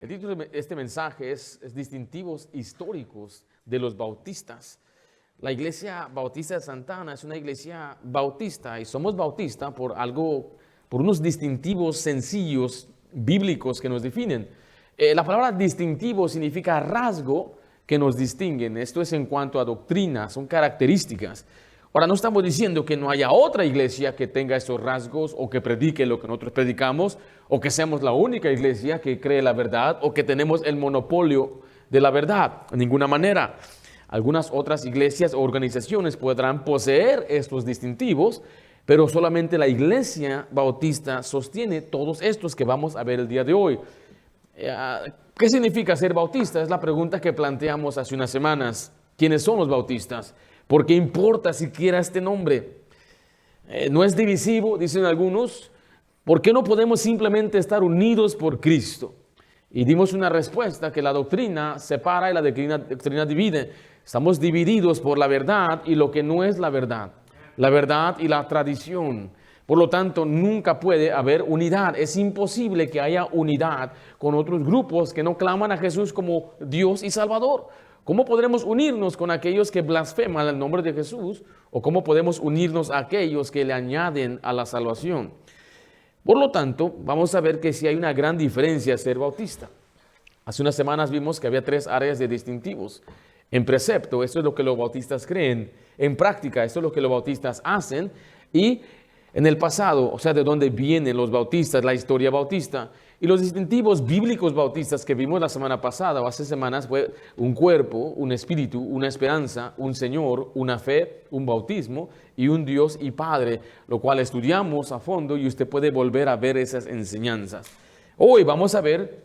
El título de este mensaje es Distintivos históricos de los bautistas. La iglesia bautista de Santa Ana es una iglesia bautista y somos bautistas por unos distintivos sencillos bíblicos que nos definen. La palabra distintivo significa rasgo que nos distinguen. Esto es en cuanto a doctrina, son características. Ahora, no estamos diciendo que no haya otra iglesia que tenga estos rasgos o que predique lo que nosotros predicamos o que seamos la única iglesia que cree la verdad o que tenemos el monopolio de la verdad. De ninguna manera. Algunas otras iglesias o organizaciones podrán poseer estos distintivos, pero solamente la iglesia bautista sostiene todos estos que vamos a ver el día de hoy. ¿Qué significa ser bautista? Es la pregunta que planteamos hace unas semanas. ¿Quiénes son los bautistas? ¿Por qué importa siquiera este nombre? No es divisivo, dicen algunos. ¿Por qué no podemos simplemente estar unidos por Cristo? Y dimos una respuesta que la doctrina separa y la doctrina divide. Estamos divididos por la verdad y lo que no es la verdad y la tradición. Por lo tanto, nunca puede haber unidad. Es imposible que haya unidad con otros grupos que no claman a Jesús como Dios y Salvador. ¿Cómo podremos unirnos con aquellos que blasfeman el nombre de Jesús? ¿O cómo podemos unirnos a aquellos que le añaden a la salvación? Por lo tanto, vamos a ver que sí hay una gran diferencia ser bautista. Hace unas semanas vimos que había 3 áreas de distintivos. En precepto, esto es lo que los bautistas creen. En práctica, esto es lo que los bautistas hacen. Y en el pasado, o sea, de dónde vienen los bautistas, la historia bautista. Y los distintivos bíblicos bautistas que vimos la semana pasada o hace semanas fue un cuerpo, un espíritu, una esperanza, un Señor, una fe, un bautismo y un Dios y Padre, lo cual estudiamos a fondo y usted puede volver a ver esas enseñanzas. Hoy vamos a ver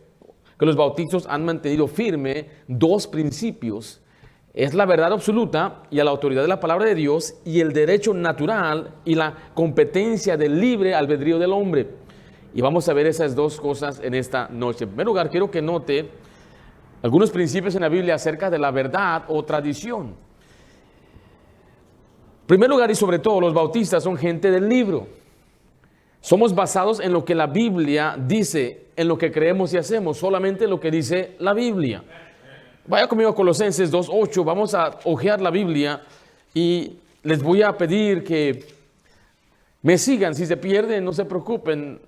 que los bautistas han mantenido firme 2 principios. Es la verdad absoluta y a la autoridad de la palabra de Dios y el derecho natural y la competencia del libre albedrío del hombre. Y vamos a ver esas 2 cosas en esta noche. En primer lugar, quiero que note algunos principios en la Biblia acerca de la verdad o tradición. En primer lugar y sobre todo, los bautistas son gente del libro. Somos basados en lo que la Biblia dice, en lo que creemos y hacemos, solamente lo que dice la Biblia. Vaya conmigo a Colosenses 2:8, vamos a hojear la Biblia y les voy a pedir que me sigan. Si se pierden, no se preocupen.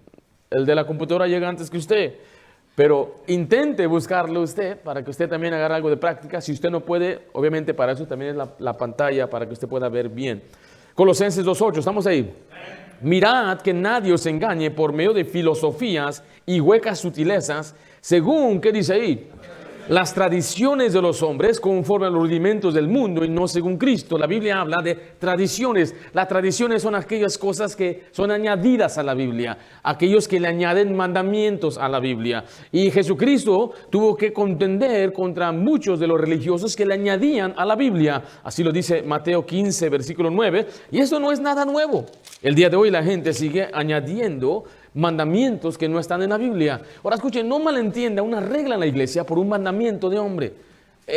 El de la computadora llega antes que usted, pero intente buscarlo usted para que usted también agarre algo de práctica. Si usted no puede, obviamente para eso también es la pantalla para que usted pueda ver bien. Colosenses 2:8, ¿estamos ahí? Mirad que nadie os engañe por medio de filosofías y huecas sutilezas, según, ¿qué dice ahí? Las tradiciones de los hombres conforme a los rudimentos del mundo y no según Cristo. La Biblia habla de tradiciones. Las tradiciones son aquellas cosas que son añadidas a la Biblia, aquellos que le añaden mandamientos a la Biblia. Y Jesucristo tuvo que contender contra muchos de los religiosos que le añadían a la Biblia. Así lo dice Mateo 15, versículo 9. Y eso no es nada nuevo. El día de hoy la gente sigue añadiendo mandamientos que no están en la Biblia. Ahora escuchen, no malentienda una regla en la iglesia por un mandamiento de hombre.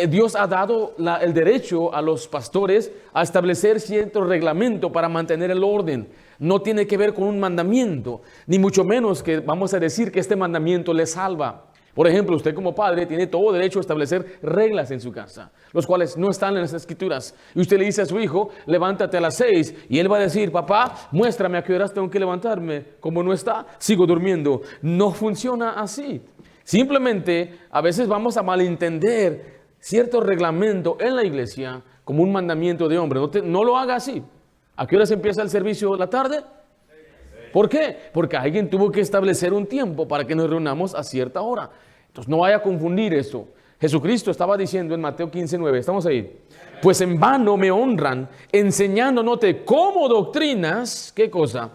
Dios ha dado el derecho a los pastores a establecer cierto reglamento para mantener el orden. No tiene que ver con un mandamiento, ni mucho menos que vamos a decir que este mandamiento le salva. Por ejemplo, usted como padre tiene todo derecho a establecer reglas en su casa, los cuales no están en las escrituras. Y usted le dice a su hijo, levántate a las 6, y él va a decir, papá, muéstrame a qué horas tengo que levantarme. Como no está, sigo durmiendo. No funciona así. Simplemente, a veces vamos a malentender cierto reglamento en la iglesia como un mandamiento de hombre. No lo haga así. ¿A qué horas empieza el servicio de la tarde? ¿Por qué? Porque alguien tuvo que establecer un tiempo para que nos reunamos a cierta hora. Entonces no vaya a confundir eso. Jesucristo estaba diciendo en Mateo 15:9, ¿estamos ahí? Pues en vano me honran, enseñándonos como doctrinas, ¿qué cosa?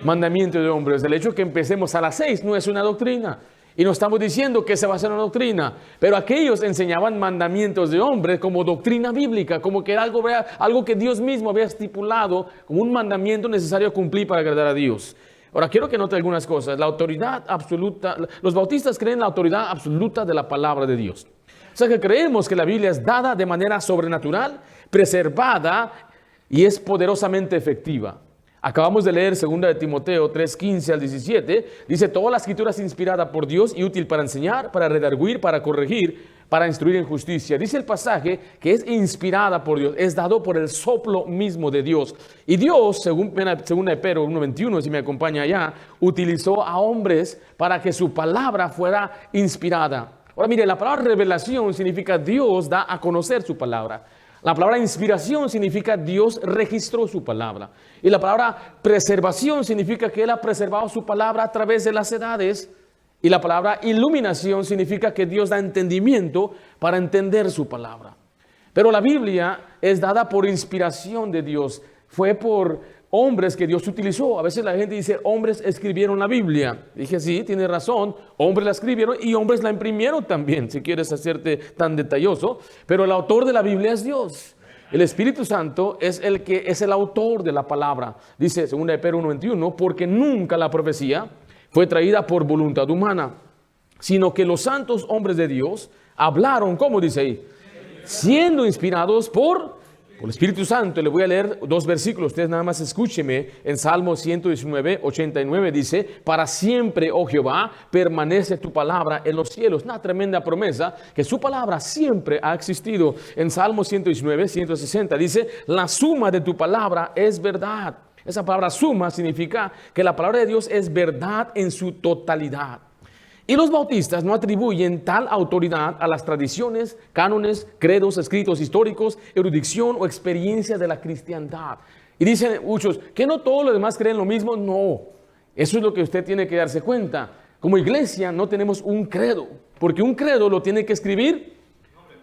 Mandamiento de hombres. El hecho que empecemos a las 6 no es una doctrina. Y no estamos diciendo que se va a hacer una doctrina, pero aquellos enseñaban mandamientos de hombres como doctrina bíblica, como que era algo que Dios mismo había estipulado como un mandamiento necesario a cumplir para agradar a Dios. Ahora, quiero que note algunas cosas. La autoridad absoluta, los bautistas creen en la autoridad absoluta de la palabra de Dios. O sea que creemos que la Biblia es dada de manera sobrenatural, preservada y es poderosamente efectiva. Acabamos de leer 2 de Timoteo 3:15 al 17. Dice, toda la escritura es inspirada por Dios y útil para enseñar, para redarguir, para corregir, para instruir en justicia. Dice el pasaje que es inspirada por Dios, es dado por el soplo mismo de Dios. Y Dios, según de Pedro 1:21, si me acompaña allá, utilizó a hombres para que su palabra fuera inspirada. Ahora mire, la palabra revelación significa Dios da a conocer su palabra. La palabra inspiración significa Dios registró su palabra. Y la palabra preservación significa que Él ha preservado su palabra a través de las edades. Y la palabra iluminación significa que Dios da entendimiento para entender su palabra. Pero la Biblia es dada por inspiración de Dios. Fue por hombres que Dios utilizó. A veces la gente dice, hombres escribieron la Biblia. Dije, sí, tiene razón. Hombres la escribieron y hombres la imprimieron también, si quieres hacerte tan detalloso. Pero el autor de la Biblia es Dios. El Espíritu Santo es el que es el autor de la palabra. Dice 2 de Pedro 1:21, porque nunca la profecía fue traída por voluntad humana, sino que los santos hombres de Dios hablaron, ¿cómo dice ahí? Siendo inspirados por el Espíritu Santo. Le voy a leer 2 versículos, ustedes nada más escúcheme. En Salmo 119:89 dice, para siempre, oh Jehová, permanece tu palabra en los cielos. Una tremenda promesa, que su palabra siempre ha existido. En Salmo 119:160 dice, la suma de tu palabra es verdad. Esa palabra suma significa que la palabra de Dios es verdad en su totalidad. Y los bautistas no atribuyen tal autoridad a las tradiciones, cánones, credos, escritos históricos, erudición o experiencia de la cristiandad. Y dicen muchos, ¿que no todos los demás creen lo mismo? No, eso es lo que usted tiene que darse cuenta. Como iglesia no tenemos un credo, porque un credo lo tiene que escribir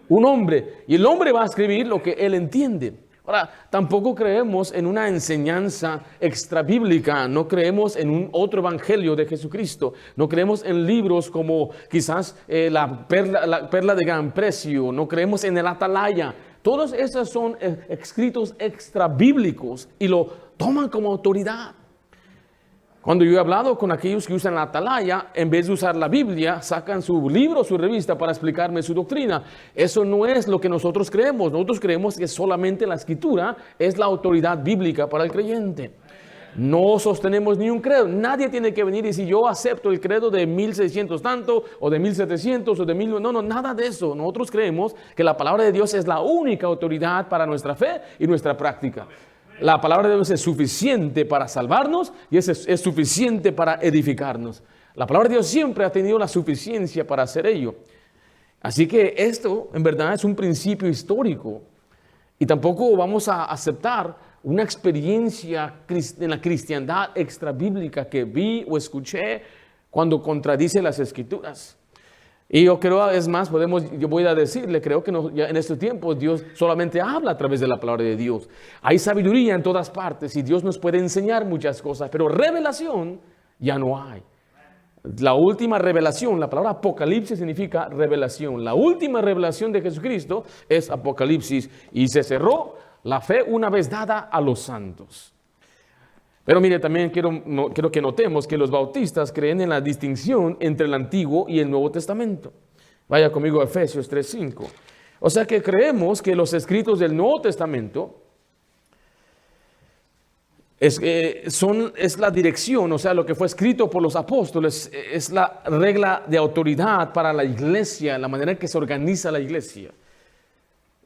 un hombre. Y el hombre va a escribir lo que él entiende. Ahora, tampoco creemos en una enseñanza extrabíblica, no creemos en un otro evangelio de Jesucristo, no creemos en libros como quizás la perla de gran precio, no creemos en el Atalaya. Todos esos son escritos extrabíblicos y lo toman como autoridad. Cuando yo he hablado con aquellos que usan la Atalaya, en vez de usar la Biblia, sacan su libro, su revista para explicarme su doctrina. Eso no es lo que nosotros creemos. Nosotros creemos que solamente la Escritura es la autoridad bíblica para el creyente. No sostenemos ni un credo. Nadie tiene que venir y decir, yo acepto el credo de 1600 tanto, o de 1700, o de 1000. No, nada de eso. Nosotros creemos que la palabra de Dios es la única autoridad para nuestra fe y nuestra práctica. La palabra de Dios es suficiente para salvarnos y es suficiente para edificarnos. La palabra de Dios siempre ha tenido la suficiencia para hacer ello. Así que esto en verdad es un principio histórico. Y tampoco vamos a aceptar una experiencia en la cristiandad extrabíblica que vi o escuché cuando contradice las Escrituras. Y yo creo, es más, yo voy a decirle, creo que ya en estos tiempos Dios solamente habla a través de la palabra de Dios. Hay sabiduría en todas partes y Dios nos puede enseñar muchas cosas, pero revelación ya no hay. La última revelación, la palabra Apocalipsis significa revelación. La última revelación de Jesucristo es Apocalipsis y se cerró la fe una vez dada a los santos. Pero mire, también quiero que notemos que los bautistas creen en la distinción entre el Antiguo y el Nuevo Testamento. Vaya conmigo a Efesios 3:5. O sea que creemos que los escritos del Nuevo Testamento es la dirección, o sea, lo que fue escrito por los apóstoles, es la regla de autoridad para la iglesia, la manera en que se organiza la iglesia.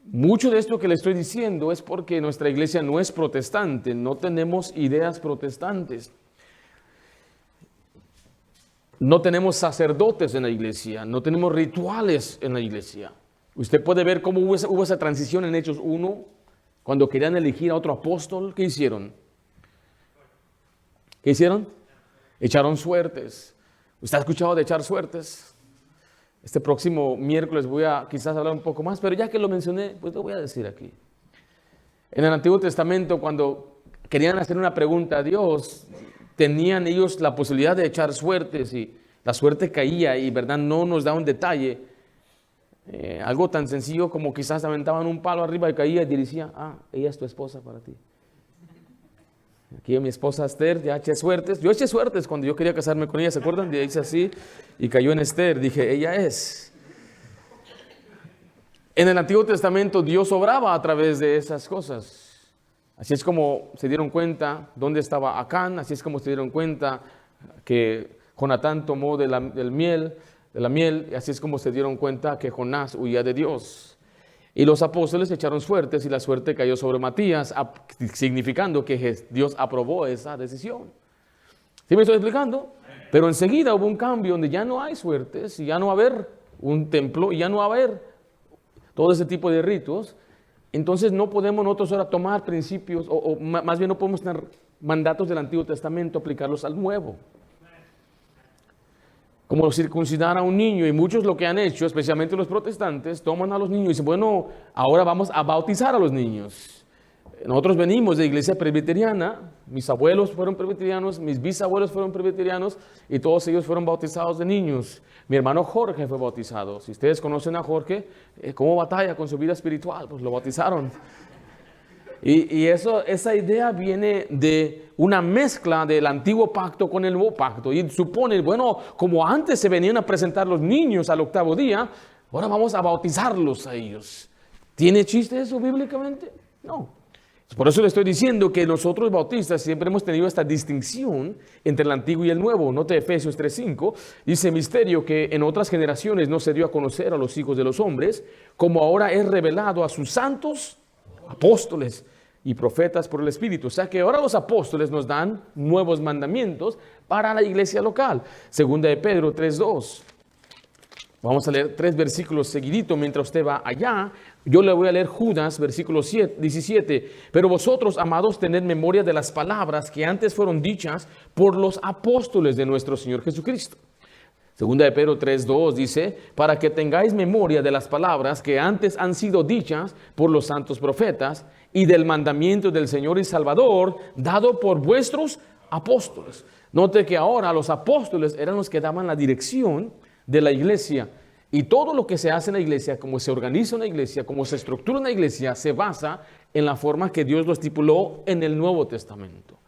Mucho de esto que le estoy diciendo es porque nuestra iglesia no es protestante, no tenemos ideas protestantes. No tenemos sacerdotes en la iglesia, no tenemos rituales en la iglesia. Usted puede ver cómo hubo esa transición en Hechos 1, cuando querían elegir a otro apóstol. ¿Qué hicieron? ¿Qué hicieron? Echaron suertes. ¿Usted ha escuchado de echar suertes? Este próximo miércoles voy a quizás hablar un poco más, pero ya que lo mencioné, pues lo voy a decir aquí. En el Antiguo Testamento, cuando querían hacer una pregunta a Dios, tenían ellos la posibilidad de echar suertes y la suerte caía y, ¿verdad? No nos da un detalle. Algo tan sencillo como quizás aventaban un palo arriba y caía y decía, ella es tu esposa para ti. Aquí mi esposa Esther, ya eché suertes. Yo eché suertes cuando yo quería casarme con ella, ¿se acuerdan? Hice así y cayó en Esther. Dije, ella es. En el Antiguo Testamento Dios obraba a través de esas cosas. Así es como se dieron cuenta dónde estaba Acán, así es como se dieron cuenta que Jonatán tomó de la miel, y así es como se dieron cuenta que Jonás huía de Dios. Y los apóstoles echaron suertes y la suerte cayó sobre Matías, significando que Dios aprobó esa decisión. ¿Sí me estoy explicando? Pero enseguida hubo un cambio donde ya no hay suertes, y ya no va a haber un templo, y ya no va a haber todo ese tipo de ritos. Entonces no podemos nosotros ahora tomar principios, o más bien no podemos tener mandatos del Antiguo Testamento, aplicarlos al Nuevo. Como circuncidar a un niño, y muchos lo que han hecho, especialmente los protestantes, toman a los niños y dicen, bueno, ahora vamos a bautizar a los niños. Nosotros venimos de iglesia presbiteriana, mis abuelos fueron presbiterianos, mis bisabuelos fueron presbiterianos, y todos ellos fueron bautizados de niños. Mi hermano Jorge fue bautizado. Si ustedes conocen a Jorge, ¿cómo batalla con su vida espiritual? Pues lo bautizaron. Y esa idea viene de una mezcla del antiguo pacto con el nuevo pacto. Y supone, bueno, como antes se venían a presentar los niños al octavo día, ahora vamos a bautizarlos a ellos. ¿Tiene chiste eso bíblicamente? No. Por eso le estoy diciendo que nosotros bautistas siempre hemos tenido esta distinción entre el antiguo y el nuevo. Note Efesios 3:5, dice misterio que en otras generaciones no se dio a conocer a los hijos de los hombres, como ahora es revelado a sus santos apóstoles y profetas por el Espíritu. O sea que ahora los apóstoles nos dan nuevos mandamientos para la iglesia local. Segunda de Pedro 3:2. Vamos a leer 3 versículos seguidito mientras usted va allá. Yo le voy a leer Judas, versículo 17. Pero vosotros, amados, tened memoria de las palabras que antes fueron dichas por los apóstoles de nuestro Señor Jesucristo. Segunda de Pedro 3:2 dice, para que tengáis memoria de las palabras que antes han sido dichas por los santos profetas y del mandamiento del Señor y Salvador dado por vuestros apóstoles. Note que ahora los apóstoles eran los que daban la dirección de la iglesia, y todo lo que se hace en la iglesia, como se organiza una iglesia, como se estructura una iglesia, se basa en la forma que Dios lo estipuló en el Nuevo Testamento.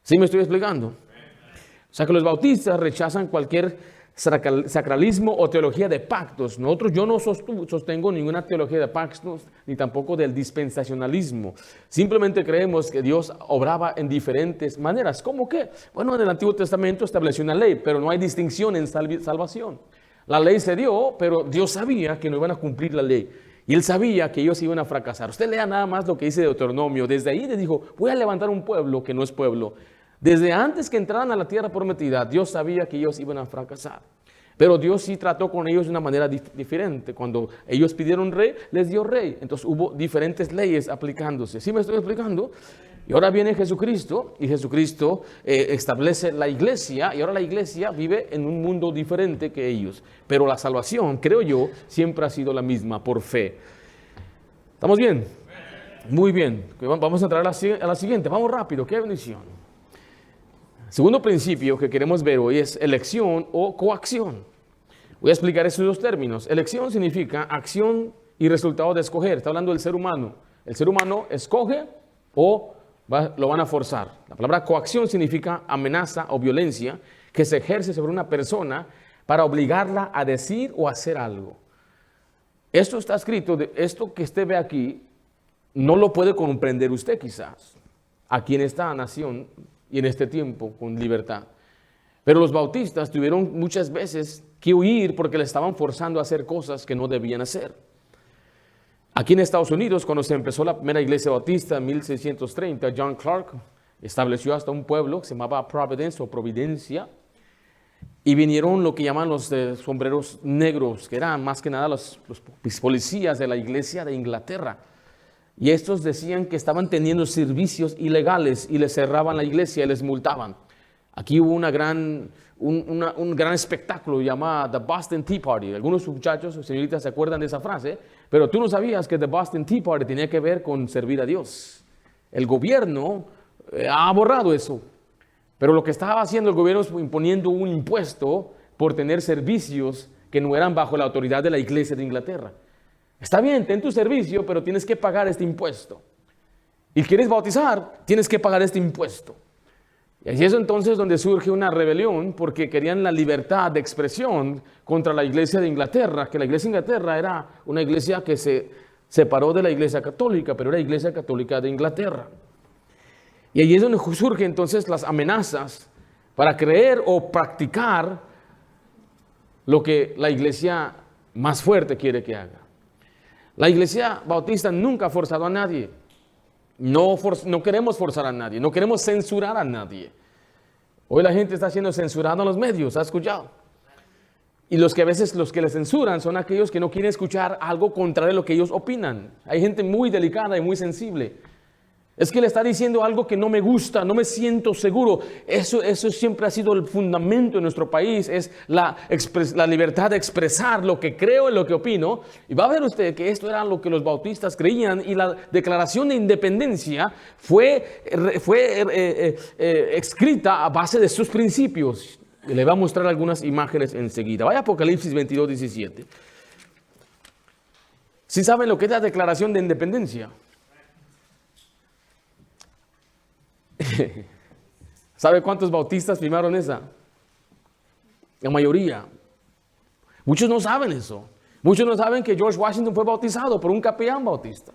¿Sí me estoy explicando? O sea que los bautistas rechazan cualquier sacralismo o teología de pactos. Yo no sostengo ninguna teología de pactos, ni tampoco del dispensacionalismo. Simplemente creemos que Dios obraba en diferentes maneras. ¿Cómo qué? Bueno, en el Antiguo Testamento estableció una ley, pero no hay distinción en salvación. La ley se dio, pero Dios sabía que no iban a cumplir la ley. Y Él sabía que ellos iban a fracasar. Usted lea nada más lo que dice Deuteronomio. Desde ahí les dijo, voy a levantar un pueblo que no es pueblo. Desde antes que entraran a la tierra prometida, Dios sabía que ellos iban a fracasar. Pero Dios sí trató con ellos de una manera diferente. Cuando ellos pidieron rey, les dio rey. Entonces hubo diferentes leyes aplicándose. ¿Sí me estoy explicando? Y ahora viene Jesucristo, y Jesucristo establece la iglesia, y ahora la iglesia vive en un mundo diferente que ellos. Pero la salvación, creo yo, siempre ha sido la misma, por fe. ¿Estamos bien? Muy bien. Vamos a entrar a la siguiente. Vamos rápido, qué bendición. Segundo principio que queremos ver hoy es elección o coacción. Voy a explicar esos dos términos. Elección significa acción y resultado de escoger. Está hablando del ser humano. El ser humano escoge o lo van a forzar. La palabra coacción significa amenaza o violencia que se ejerce sobre una persona para obligarla a decir o hacer algo. Esto está escrito, esto que usted ve aquí, no lo puede comprender usted quizás, aquí en esta nación y en este tiempo con libertad. Pero los bautistas tuvieron muchas veces que huir porque le estaban forzando a hacer cosas que no debían hacer. Aquí en Estados Unidos, cuando se empezó la primera iglesia bautista en 1630, John Clark estableció hasta un pueblo que se llamaba Providence o Providencia, y vinieron lo que llaman los sombreros negros, que eran más que nada los policías de la iglesia de Inglaterra. Y estos decían que estaban teniendo servicios ilegales y les cerraban la iglesia y les multaban. Aquí hubo un gran espectáculo llamado The Boston Tea Party. Algunos muchachos o señoritas se acuerdan de esa frase, pero tú no sabías que The Boston Tea Party tenía que ver con servir a Dios. El gobierno ha borrado eso, pero lo que estaba haciendo el gobierno es imponiendo un impuesto por tener servicios que no eran bajo la autoridad de la iglesia de Inglaterra. Está bien, ten tu servicio, pero tienes que pagar este impuesto. Y quieres bautizar, tienes que pagar este impuesto. Y así es entonces donde surge una rebelión, porque querían la libertad de expresión contra la iglesia de Inglaterra, que la iglesia de Inglaterra era una iglesia que se separó de la iglesia católica, pero era iglesia católica de Inglaterra. Y allí es donde surgen entonces las amenazas para creer o practicar lo que la iglesia más fuerte quiere que haga. La iglesia bautista nunca ha forzado a nadie. No queremos forzar a nadie, no queremos censurar a nadie. Hoy la gente está siendo censurada en los medios, ¿ha escuchado? Y los que a veces los que le censuran son aquellos que no quieren escuchar algo contrario a lo que ellos opinan. Hay gente muy delicada y muy sensible. Es que le está diciendo algo que no me gusta, no me siento seguro. Eso siempre ha sido el fundamento de nuestro país, es la libertad de expresar lo que creo y lo que opino. Y va a ver usted que esto era lo que los bautistas creían, y la Declaración de Independencia fue escrita a base de sus principios. Y le voy a mostrar algunas imágenes enseguida. Vaya a Apocalipsis 22, 17. ¿Sí saben lo que es la Declaración de Independencia? ¿Sabe cuántos bautistas firmaron esa? La mayoría. Muchos no saben eso. Muchos no saben que George Washington fue bautizado por un capellán bautista.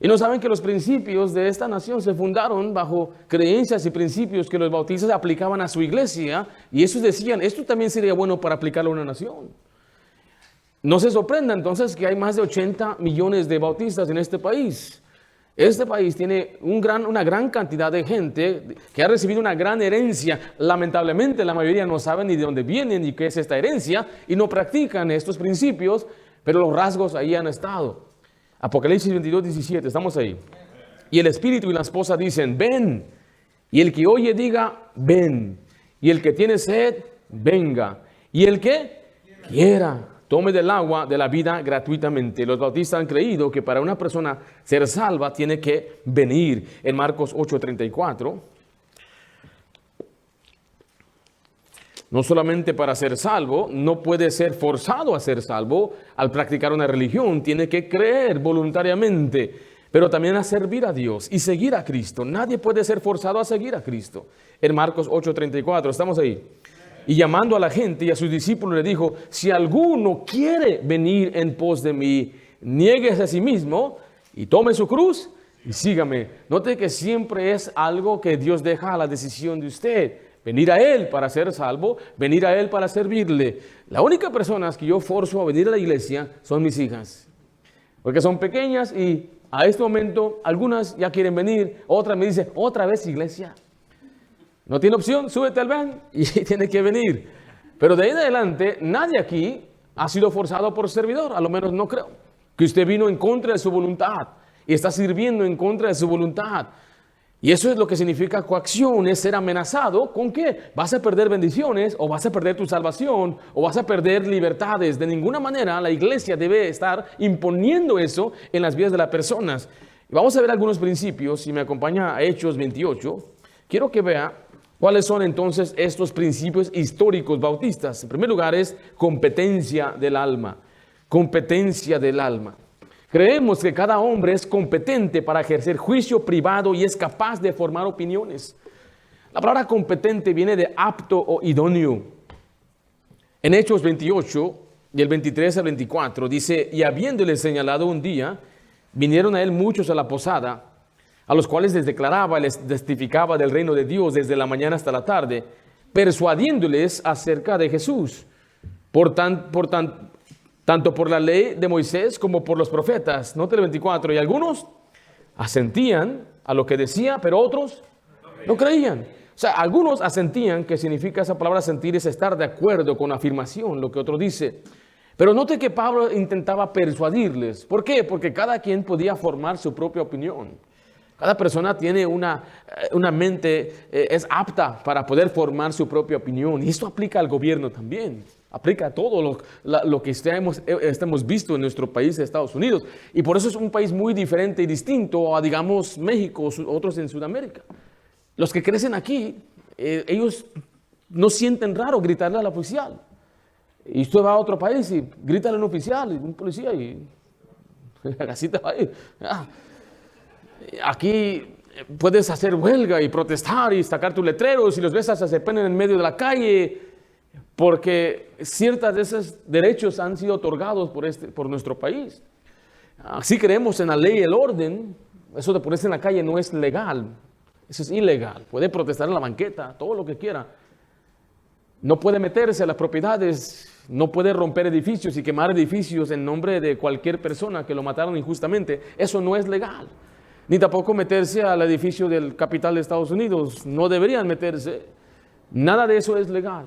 Y no saben que los principios de esta nación se fundaron bajo creencias y principios que los bautistas aplicaban a su iglesia. Y esos decían, esto también sería bueno para aplicarlo a una nación. No se sorprenda entonces que hay más de 80 millones de bautistas en este país. Este país tiene una gran cantidad de gente que ha recibido una gran herencia. Lamentablemente la mayoría no saben ni de dónde vienen ni qué es esta herencia y no practican estos principios, pero los rasgos ahí han estado. Apocalipsis 22, 17, estamos ahí. Y el Espíritu y la esposa dicen, ven. Y el que oye diga, ven. Y el que tiene sed, venga. Y el que quiera, tome del agua de la vida gratuitamente. Los bautistas han creído que para una persona ser salva tiene que venir. En Marcos 8:34, no solamente para ser salvo, no puede ser forzado a ser salvo al practicar una religión, tiene que creer voluntariamente, pero también a servir a Dios y seguir a Cristo. Nadie puede ser forzado a seguir a Cristo. En Marcos 8:34, estamos ahí. Y llamando a la gente y a sus discípulos le dijo, si alguno quiere venir en pos de mí, niéguese a sí mismo y tome su cruz y sígame. Note que siempre es algo que Dios deja a la decisión de usted. Venir a Él para ser salvo, venir a Él para servirle. La única personas que yo forzo a venir a la iglesia son mis hijas. Porque son pequeñas y a este momento algunas ya quieren venir. Otra me dice, otra vez iglesia. No tiene opción, súbete al van y tiene que venir. Pero de ahí en adelante, nadie aquí ha sido forzado por servidor, a lo menos no creo. Que usted vino en contra de su voluntad y está sirviendo en contra de su voluntad. Y eso es lo que significa coacción, es ser amenazado. ¿Con qué? Vas a perder bendiciones, o vas a perder tu salvación, o vas a perder libertades. De ninguna manera la iglesia debe estar imponiendo eso en las vidas de las personas. Y vamos a ver algunos principios, si me acompaña a Hechos 28. Quiero que vea cuáles son entonces estos principios históricos bautistas. En primer lugar es competencia del alma. Competencia del alma. Creemos que cada hombre es competente para ejercer juicio privado y es capaz de formar opiniones. La palabra competente viene de apto o idóneo. En Hechos 28, del 23 al 24, dice, y habiéndole señalado un día, vinieron a él muchos a la posada, a los cuales les declaraba y les testificaba del reino de Dios desde la mañana hasta la tarde, persuadiéndoles acerca de Jesús, tanto por la ley de Moisés como por los profetas. Note el 24, y algunos asentían a lo que decía, pero otros no creían. O sea, algunos asentían, que significa esa palabra asentir, es estar de acuerdo con la afirmación, lo que otro dice. Pero note que Pablo intentaba persuadirles. ¿Por qué? Porque cada quien podía formar su propia opinión. Cada persona tiene una mente, es apta para poder formar su propia opinión. Y esto aplica al gobierno también. Aplica a todo lo que estamos visto en nuestro país, Estados Unidos. Y por eso es un país muy diferente y distinto a, digamos, México o otros en Sudamérica. Los que crecen aquí, ellos no sienten raro gritarle al oficial. Y usted va a otro país y grítale a un oficial, un policía, y la casita va ahí. Aquí puedes hacer huelga y protestar y sacar tus letreros, y los ves hasta se ponen en medio de la calle, porque ciertos de esos derechos han sido otorgados por nuestro país. Así creemos en la ley y el orden. Eso de ponerse en la calle no es legal. Eso es ilegal. Puede protestar en la banqueta, todo lo que quiera. No puede meterse a las propiedades, no puede romper edificios y quemar edificios en nombre de cualquier persona que lo mataron injustamente. Eso no es legal. Ni tampoco meterse al edificio del capital de Estados Unidos. No deberían meterse. Nada de eso es legal.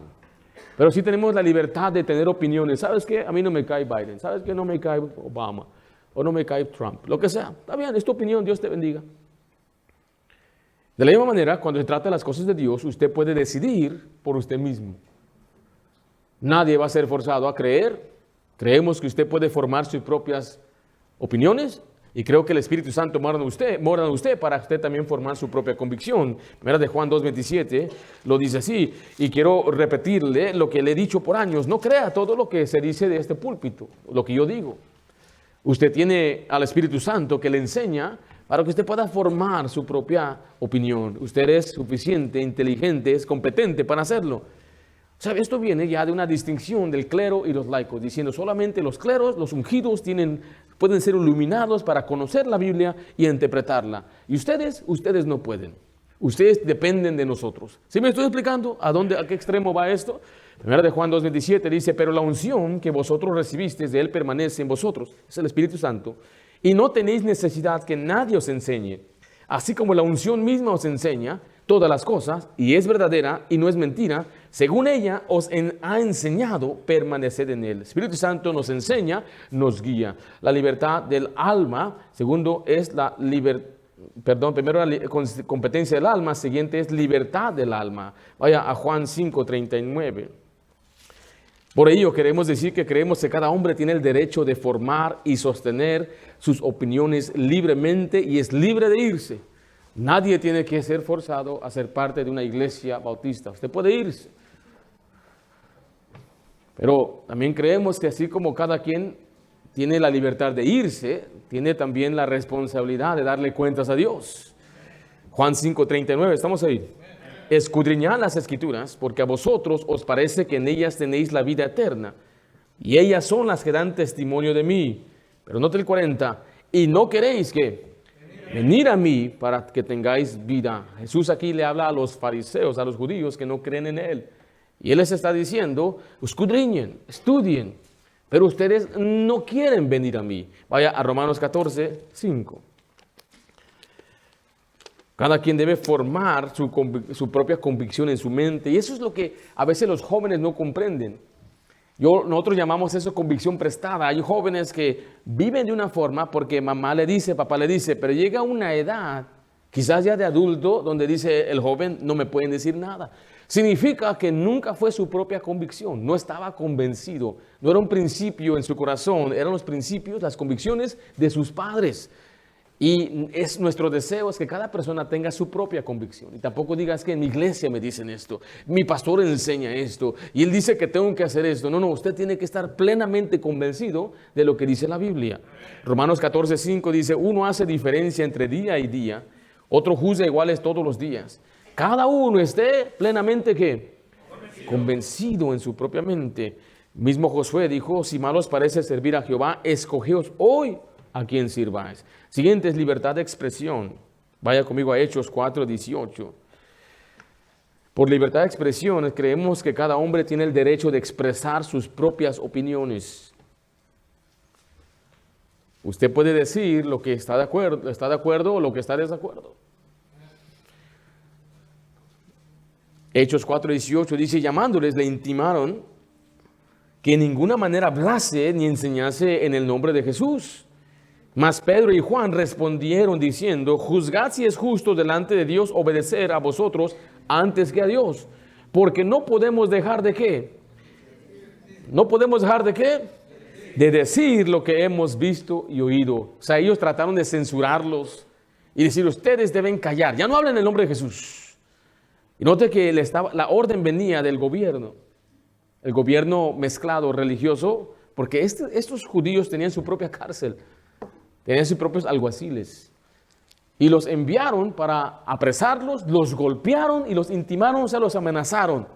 Pero sí tenemos la libertad de tener opiniones. ¿Sabes qué? A mí no me cae Biden. ¿Sabes qué? No me cae Obama. O no me cae Trump. Lo que sea. Está bien, es tu opinión. Dios te bendiga. De la misma manera, cuando se trata de las cosas de Dios, usted puede decidir por usted mismo. Nadie va a ser forzado a creer. Creemos que usted puede formar sus propias opiniones. Y creo que el Espíritu Santo mora en usted para usted también formar su propia convicción. Primera de Juan 2:27 lo dice así. Y quiero repetirle lo que le he dicho por años. No crea todo lo que se dice de este púlpito, lo que yo digo. Usted tiene al Espíritu Santo que le enseña para que usted pueda formar su propia opinión. Usted es suficiente, inteligente, es competente para hacerlo. ¿Sabe? Esto viene ya de una distinción del clero y los laicos, diciendo solamente los cleros, los ungidos, pueden ser iluminados para conocer la Biblia y interpretarla. Y ustedes no pueden. Ustedes dependen de nosotros. ¿Sí me estoy explicando a qué extremo va esto? Primera de Juan 2:27 dice, pero la unción que vosotros recibisteis de Él permanece en vosotros. Es el Espíritu Santo. Y no tenéis necesidad que nadie os enseñe. Así como la unción misma os enseña todas las cosas, y es verdadera y no es mentira, según ella os ha enseñado, permaneced en Él. El Espíritu Santo nos enseña, nos guía. La libertad del alma, segundo es primero la competencia del alma, siguiente es libertad del alma. Vaya a Juan 5:39. Por ello queremos decir que creemos que cada hombre tiene el derecho de formar y sostener sus opiniones libremente y es libre de irse. Nadie tiene que ser forzado a ser parte de una iglesia bautista. Usted puede irse. Pero también creemos que así como cada quien tiene la libertad de irse, tiene también la responsabilidad de darle cuentas a Dios. Juan 5:39, ¿estamos ahí? Escudriñad las Escrituras, porque a vosotros os parece que en ellas tenéis la vida eterna, y ellas son las que dan testimonio de mí. Pero note el 40, y no queréis que venir a mí para que tengáis vida. Jesús aquí le habla a los fariseos, a los judíos que no creen en Él. Y Él les está diciendo, escudriñen, estudien, pero ustedes no quieren venir a mí. Vaya a Romanos 14:5. Cada quien debe formar su propia convicción en su mente. Y eso es lo que a veces los jóvenes no comprenden. Nosotros llamamos eso convicción prestada. Hay jóvenes que viven de una forma porque mamá le dice, papá le dice, pero llega una edad, quizás ya de adulto, donde dice el joven, no me pueden decir nada. Significa que nunca fue su propia convicción, no estaba convencido, no era un principio en su corazón, eran los principios, las convicciones de sus padres. Y nuestro deseo es que cada persona tenga su propia convicción. Y tampoco digas que en mi iglesia me dicen esto, mi pastor enseña esto, y él dice que tengo que hacer esto. No, usted tiene que estar plenamente convencido de lo que dice la Biblia. Romanos 14:5 dice, uno hace diferencia entre día y día, otro juzga iguales todos los días. Cada uno esté plenamente ¿qué? Convencido en su propia mente. Mismo Josué dijo, si mal os parece servir a Jehová, escogeos hoy a quien sirváis. Siguiente es libertad de expresión. Vaya conmigo a Hechos 4:18. Por libertad de expresión creemos que cada hombre tiene el derecho de expresar sus propias opiniones. Usted puede decir lo que está de acuerdo o lo que está de desacuerdo. Hechos 4:18 dice, llamándoles le intimaron que en ninguna manera hablase ni enseñase en el nombre de Jesús. Mas Pedro y Juan respondieron diciendo, juzgad si es justo delante de Dios obedecer a vosotros antes que a Dios. Porque no podemos dejar de ¿qué? No podemos dejar de ¿qué? De decir lo que hemos visto y oído. O sea, ellos trataron de censurarlos y decir, ustedes deben callar. Ya no hablen en el nombre de Jesús. Y note que la orden venía del gobierno. El gobierno mezclado religioso, porque estos judíos tenían su propia cárcel. Tenían sus propios alguaciles. Y los enviaron para apresarlos, los golpearon y los intimaron, o sea, los amenazaron.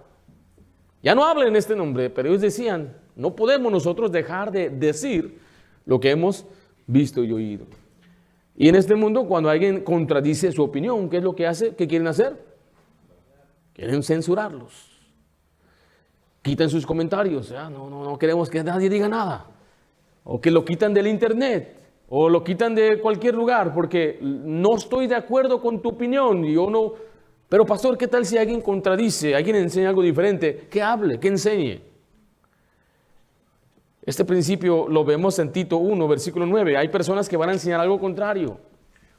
Ya no hablen en este nombre, pero ellos decían, no podemos nosotros dejar de decir lo que hemos visto y oído. Y en este mundo, cuando alguien contradice su opinión, ¿qué es lo que hace? ¿Qué quieren hacer? Quieren censurarlos. Quitan sus comentarios. No queremos que nadie diga nada. O que lo quitan del internet. O lo quitan de cualquier lugar porque no estoy de acuerdo con tu opinión. Yo no. Pero pastor, ¿qué tal si alguien contradice, alguien enseña algo diferente? Que hable, que enseñe. Este principio lo vemos en Tito 1, versículo 9. Hay personas que van a enseñar algo contrario. O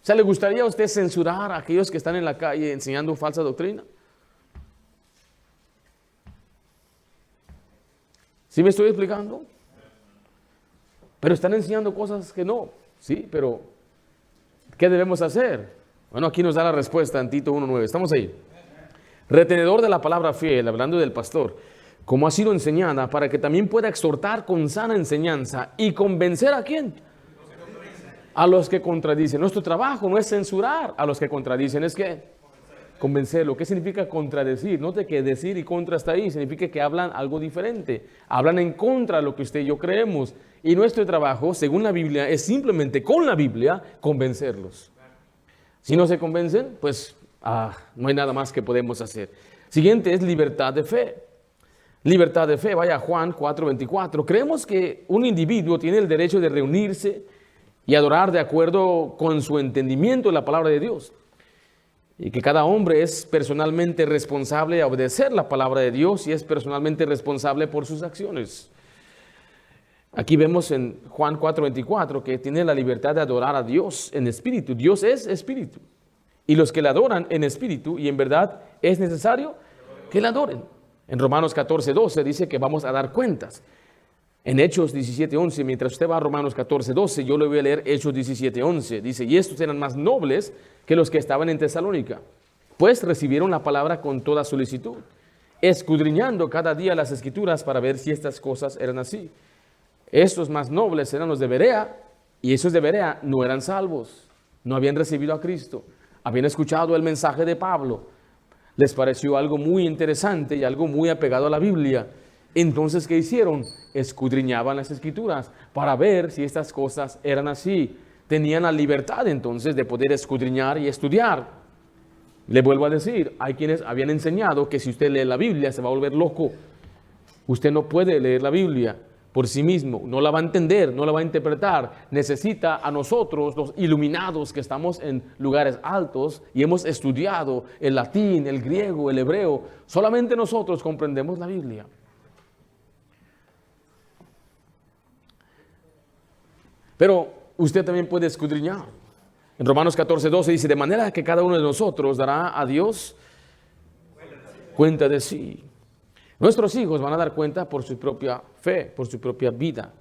sea, ¿le gustaría a usted censurar a aquellos que están en la calle enseñando falsa doctrina? ¿Sí me estoy explicando? Pero están enseñando cosas que no. Sí, pero ¿qué debemos hacer? Bueno, aquí nos da la respuesta en Tito 1:9. Estamos ahí. Retenedor de la palabra fiel, hablando del pastor, como ha sido enseñada, para que también pueda exhortar con sana enseñanza y convencer ¿a quién? A los que contradicen. Nuestro trabajo no es censurar a los que contradicen, es que convencerlo. ¿Qué significa contradecir? Note que decir y contra está ahí, significa que hablan algo diferente, hablan en contra de lo que usted y yo creemos. Y nuestro trabajo, según la Biblia, es simplemente con la Biblia convencerlos. Si no se convencen, pues no hay nada más que podemos hacer. Siguiente es libertad de fe. Libertad de fe, vaya a Juan 4:24. Creemos que un individuo tiene el derecho de reunirse y adorar de acuerdo con su entendimiento de la palabra de Dios. Y que cada hombre es personalmente responsable de obedecer la palabra de Dios y es personalmente responsable por sus acciones. Aquí vemos en Juan 4:24 que tiene la libertad de adorar a Dios en espíritu. Dios es espíritu. Y los que le adoran en espíritu y en verdad es necesario que le adoren. En Romanos 14:12 dice que vamos a dar cuentas. En Hechos 17:11, mientras usted va a Romanos 14:12, yo le voy a leer Hechos 17:11. Dice, y estos eran más nobles que los que estaban en Tesalónica, pues recibieron la palabra con toda solicitud, escudriñando cada día las escrituras para ver si estas cosas eran así. Estos más nobles eran los de Berea, y esos de Berea no eran salvos, no habían recibido a Cristo, habían escuchado el mensaje de Pablo, les pareció algo muy interesante y algo muy apegado a la Biblia. Entonces, ¿qué hicieron? Escudriñaban las escrituras para ver si estas cosas eran así. Tenían la libertad entonces de poder escudriñar y estudiar. Le vuelvo a decir, hay quienes habían enseñado que si usted lee la Biblia se va a volver loco. Usted no puede leer la Biblia por sí mismo, no la va a entender, no la va a interpretar. Necesita a nosotros, los iluminados que estamos en lugares altos y hemos estudiado el latín, el griego, el hebreo. Solamente nosotros comprendemos la Biblia. Pero usted también puede escudriñar. En Romanos 14:12 dice, de manera que cada uno de nosotros dará a Dios cuenta de sí. Nuestros hijos van a dar cuenta por su propia fe, por su propia vida.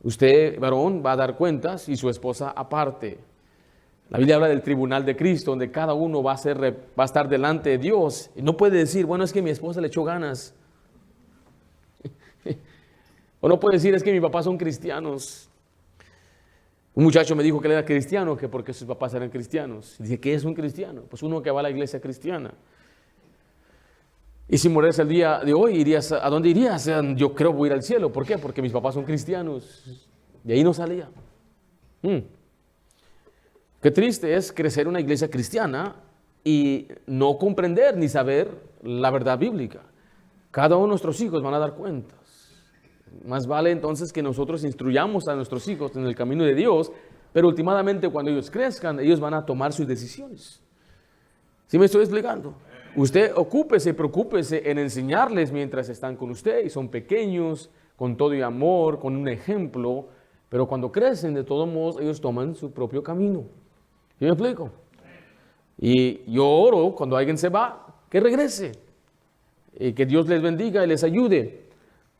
Usted, varón, va a dar cuentas y su esposa aparte. La Biblia habla del tribunal de Cristo, donde cada uno va a estar delante de Dios. Y no puede decir, bueno, es que mi esposa le echó ganas. O no puede decir, es que mis papás son cristianos. Un muchacho me dijo que él era cristiano, que porque sus papás eran cristianos. Y dije, ¿qué es un cristiano? Pues uno que va a la iglesia cristiana. Y si mueres el día de hoy, ¿a dónde irías? Yo creo que voy a ir al cielo. ¿Por qué? Porque mis papás son cristianos. De ahí no salía. Qué triste es crecer en una iglesia cristiana y no comprender ni saber la verdad bíblica. Cada uno de nuestros hijos van a dar cuentas. Más vale entonces que nosotros instruyamos a nuestros hijos en el camino de Dios, pero últimamente cuando ellos crezcan, ellos van a tomar sus decisiones. ¿Sí me estoy explicando? Usted ocúpese y preocúpese en enseñarles mientras están con usted y son pequeños, con todo y amor, con un ejemplo, pero cuando crecen, de todos modos, ellos toman su propio camino. ¿Sí me explico? Y yo oro cuando alguien se va, que regrese, y que Dios les bendiga y les ayude.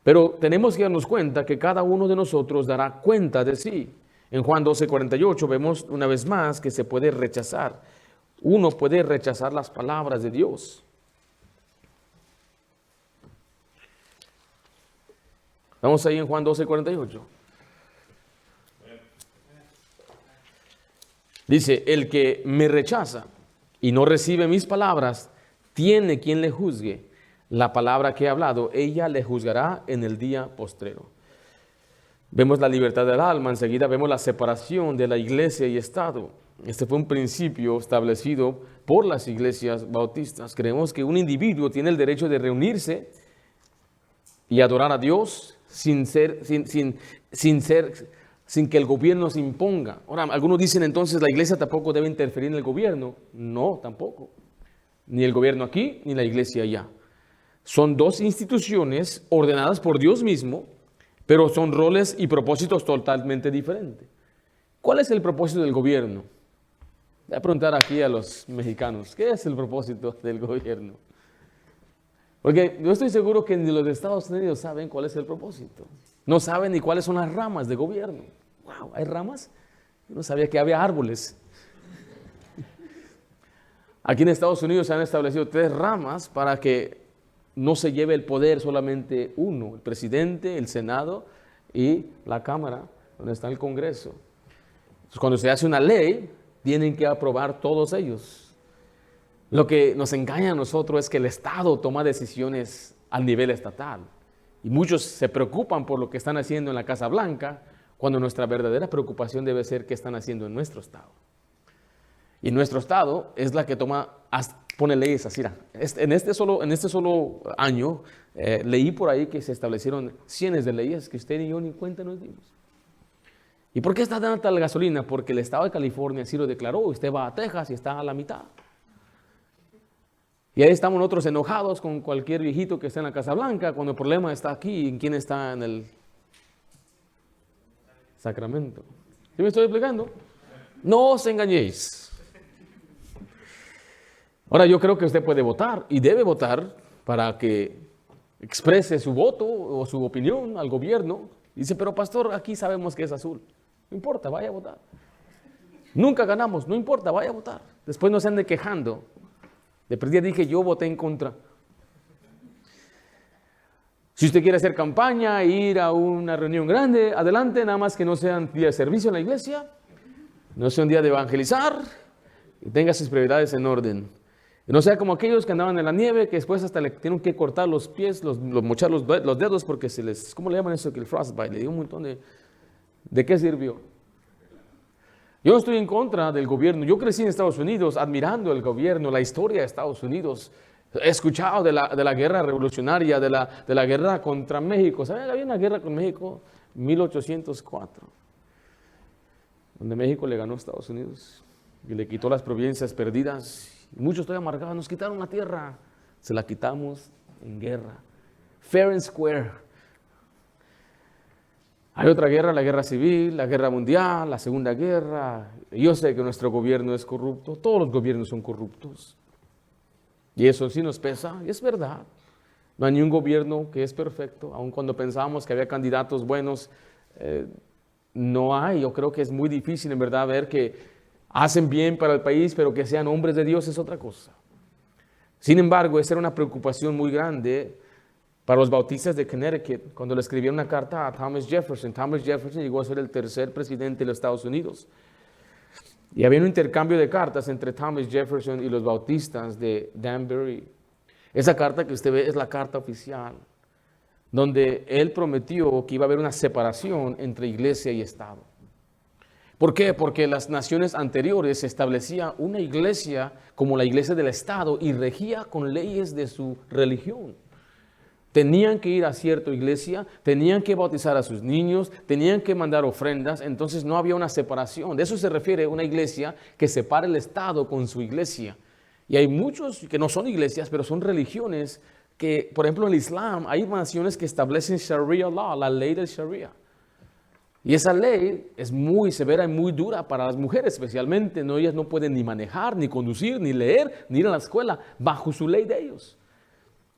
Pero tenemos que darnos cuenta que cada uno de nosotros dará cuenta de sí. En Juan 12:48 vemos una vez más que se puede rechazar. Uno puede rechazar las palabras de Dios. Vamos ahí en Juan 12:48. Dice, el que me rechaza y no recibe mis palabras, tiene quien le juzgue. La palabra que he hablado, ella le juzgará en el día postrero. Vemos la libertad del alma, enseguida vemos la separación de la iglesia y Estado. Este fue un principio establecido por las iglesias bautistas. Creemos que un individuo tiene el derecho de reunirse y adorar a Dios sin que el gobierno se imponga. Ahora, algunos dicen entonces la iglesia tampoco debe interferir en el gobierno. No, tampoco. Ni el gobierno aquí, ni la iglesia allá. Son dos instituciones ordenadas por Dios mismo, pero son roles y propósitos totalmente diferentes. ¿Cuál es el propósito del gobierno? Voy a preguntar aquí a los mexicanos, ¿qué es el propósito del gobierno? Porque yo estoy seguro que ni los de Estados Unidos saben cuál es el propósito. No saben ni cuáles son las ramas de gobierno. ¡Wow! ¿Hay ramas? Yo no sabía que había árboles. Aquí en Estados Unidos se han establecido 3 ramas para que no se lleve el poder solamente uno, el presidente, el Senado y la Cámara, donde está el Congreso. Entonces, cuando se hace una ley, tienen que aprobar todos ellos. Lo que nos engaña a nosotros es que el Estado toma decisiones al nivel estatal. Y muchos se preocupan por lo que están haciendo en la Casa Blanca, cuando nuestra verdadera preocupación debe ser qué están haciendo en nuestro Estado. Y nuestro Estado es la que pone leyes así. En este solo año leí por ahí que se establecieron cientos de leyes que usted y yo ni cuenta nos dimos. ¿Y por qué está tan alta la gasolina? Porque el Estado de California así lo declaró. Usted va a Texas y está a la mitad. Y ahí estamos nosotros enojados con cualquier viejito que esté en la Casa Blanca, cuando el problema está aquí, en quién está en el Sacramento. ¿Sí me estoy explicando? No os engañéis. Ahora, yo creo que usted puede votar y debe votar para que exprese su voto o su opinión al gobierno. Dice, pero pastor, aquí sabemos que es azul. No importa, vaya a votar. Nunca ganamos, no importa, vaya a votar. Después no se ande quejando. De perdida dije, yo voté en contra. Si usted quiere hacer campaña, ir a una reunión grande, adelante, nada más que no sea un día de servicio en la iglesia, no sea un día de evangelizar y tenga sus prioridades en orden. Y no sea como aquellos que andaban en la nieve, que después hasta le tienen que cortar los pies, mochar los dedos, porque se les, ¿cómo le llaman eso? Que el frostbite, le dio un montón de... ¿De qué sirvió? Yo no estoy en contra del gobierno. Yo crecí en Estados Unidos admirando el gobierno, la historia de Estados Unidos. He escuchado de la guerra revolucionaria, de la guerra contra México. ¿Saben? Había una guerra con México en 1804, donde México le ganó a Estados Unidos y le quitó las provincias perdidas. Y muchos estoy amargados, nos quitaron la tierra, se la quitamos en guerra. Fair and square. Hay otra guerra, la guerra civil, la guerra mundial, la segunda guerra. Yo sé que nuestro gobierno es corrupto, todos los gobiernos son corruptos. Y eso sí nos pesa, y es verdad. No hay ni un gobierno que es perfecto, aun cuando pensábamos que había candidatos buenos, no hay. Yo creo que es muy difícil en verdad ver que hacen bien para el país, pero que sean hombres de Dios es otra cosa. Sin embargo, esa era una preocupación muy grande para los bautistas de Connecticut, cuando le escribieron una carta a Thomas Jefferson. Thomas Jefferson llegó a ser el 3er presidente de los Estados Unidos. Y había un intercambio de cartas entre Thomas Jefferson y los bautistas de Danbury. Esa carta que usted ve es la carta oficial, donde él prometió que iba a haber una separación entre iglesia y Estado. ¿Por qué? Porque las naciones anteriores establecía una iglesia como la iglesia del Estado y regía con leyes de su religión. Tenían que ir a cierta iglesia, tenían que bautizar a sus niños, tenían que mandar ofrendas, entonces no había una separación. De eso se refiere una iglesia que separa el Estado con su iglesia. Y hay muchos que no son iglesias, pero son religiones que, por ejemplo, en el Islam hay naciones que establecen Sharia law, la ley del Sharia. Y esa ley es muy severa y muy dura para las mujeres especialmente. No, ellas no pueden ni manejar, ni conducir, ni leer, ni ir a la escuela bajo su ley de ellos.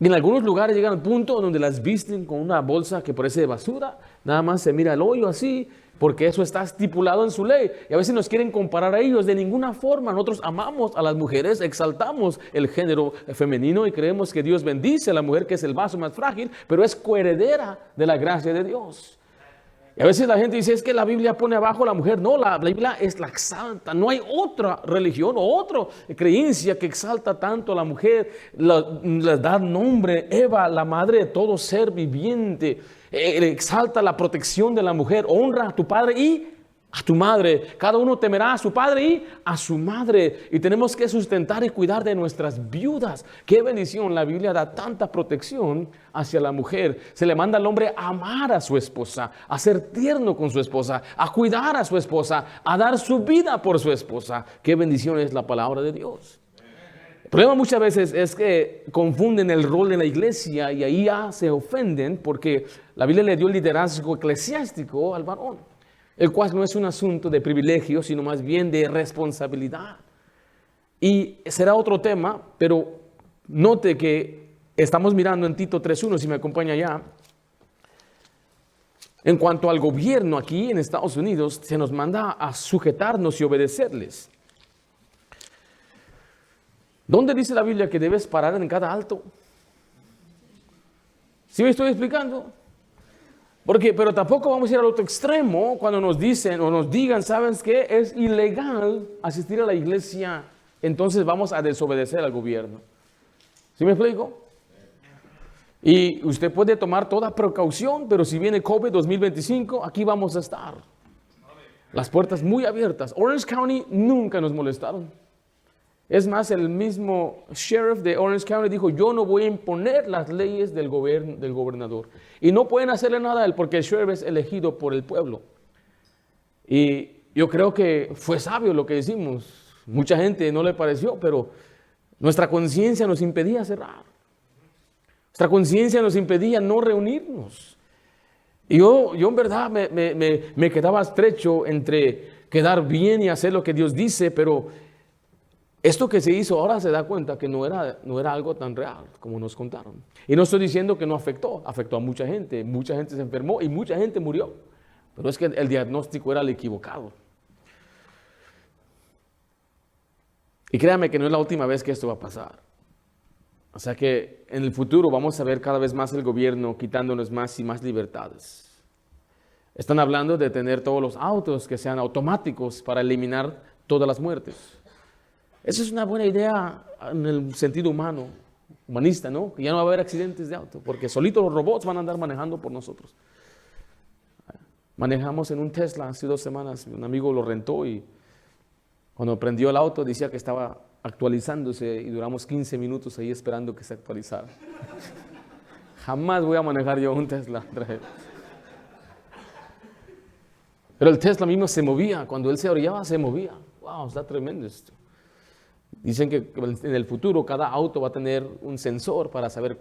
Y en algunos lugares llegan al punto donde las visten con una bolsa que parece de basura. Nada más se mira el hoyo así, porque eso está estipulado en su ley. Y a veces nos quieren comparar a ellos. De ninguna forma. Nosotros amamos a las mujeres, exaltamos el género femenino y creemos que Dios bendice a la mujer, que es el vaso más frágil, pero es coheredera de la gracia de Dios. Y a veces la gente dice, es que la Biblia pone abajo a la mujer. No, la Biblia la exalta. No hay otra religión o otra creencia que exalta tanto a la mujer. Le da nombre, Eva, la madre de todo ser viviente. Exalta la protección de la mujer. Honra a tu padre y a tu madre. Cada uno temerá a su padre y a su madre. Y tenemos que sustentar y cuidar de nuestras viudas. Qué bendición. La Biblia da tanta protección hacia la mujer. Se le manda al hombre a amar a su esposa, a ser tierno con su esposa, a cuidar a su esposa, a dar su vida por su esposa. Qué bendición es la palabra de Dios. El problema muchas veces es que confunden el rol de la iglesia y ahí ya se ofenden porque la Biblia le dio el liderazgo eclesiástico al varón, el cual no es un asunto de privilegio, sino más bien de responsabilidad. Y será otro tema, pero note que estamos mirando en Tito 3:1, si me acompaña ya. En cuanto al gobierno aquí en Estados Unidos, se nos manda a sujetarnos y obedecerles. ¿Dónde dice la Biblia que debes parar en cada alto? ¿Sí me estoy explicando? Pero tampoco vamos a ir al otro extremo cuando nos dicen o nos digan, ¿sabes qué? Es ilegal asistir a la iglesia, entonces vamos a desobedecer al gobierno. ¿Sí me explico? Y usted puede tomar toda precaución, pero si viene COVID 2025, aquí vamos a estar. Las puertas muy abiertas. Orange County nunca nos molestaron. Es más, el mismo sheriff de Orange County dijo, yo no voy a imponer las leyes del gobernador. Y no pueden hacerle nada a él porque el sheriff es elegido por el pueblo. Y yo creo que fue sabio lo que decimos. Mucha gente no le pareció, pero nuestra conciencia nos impedía cerrar. Nuestra conciencia nos impedía no reunirnos. Y yo en verdad me quedaba estrecho entre quedar bien y hacer lo que Dios dice, pero esto que se hizo ahora se da cuenta que no era algo tan real como nos contaron. Y no estoy diciendo que no afectó a mucha gente se enfermó y mucha gente murió. Pero es que el diagnóstico era el equivocado. Y créame que no es la última vez que esto va a pasar. O sea que en el futuro vamos a ver cada vez más el gobierno quitándonos más y más libertades. Están hablando de tener todos los autos que sean automáticos para eliminar todas las muertes. Esa es una buena idea en el sentido humanista, ¿no? Que ya no va a haber accidentes de auto, porque solitos los robots van a andar manejando por nosotros. Manejamos en un Tesla hace 2 semanas, un amigo lo rentó y cuando prendió el auto decía que estaba actualizándose y duramos 15 minutos ahí esperando que se actualizara. Jamás voy a manejar yo un Tesla. Pero el Tesla mismo se movía, cuando él se orillaba se movía. Wow, está tremendo esto. Dicen que en el futuro cada auto va a tener un sensor para saber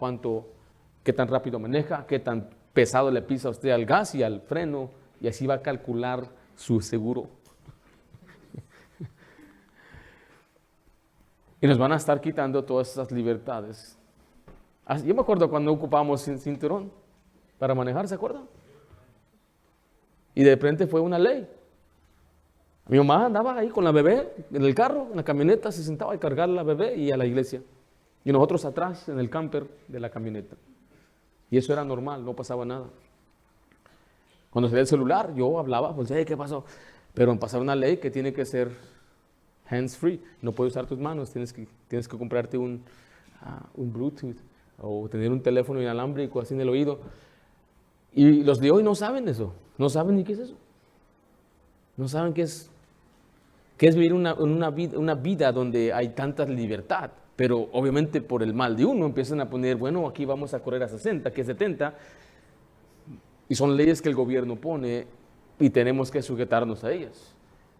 qué tan rápido maneja, qué tan pesado le pisa a usted al gas y al freno, y así va a calcular su seguro. Y nos van a estar quitando todas esas libertades. Yo me acuerdo cuando ocupábamos cinturón para manejar, ¿se acuerdan? Y de repente fue una ley. Mi mamá andaba ahí con la bebé en el carro, en la camioneta, se sentaba a cargar la bebé y a la iglesia. Y nosotros atrás en el camper de la camioneta. Y eso era normal, no pasaba nada. Cuando salía el celular, yo hablaba, pues, ¿qué pasó? Pero pasaron una ley que tiene que ser hands-free. No puedes usar tus manos, tienes que comprarte un Bluetooth o tener un teléfono inalámbrico así en el oído. Y los de hoy no saben eso, no saben ni qué es eso. No saben qué es vivir una vida donde hay tanta libertad, pero obviamente por el mal de uno empiezan a poner, bueno, aquí vamos a correr a 60, que 70, y son leyes que el gobierno pone y tenemos que sujetarnos a ellas.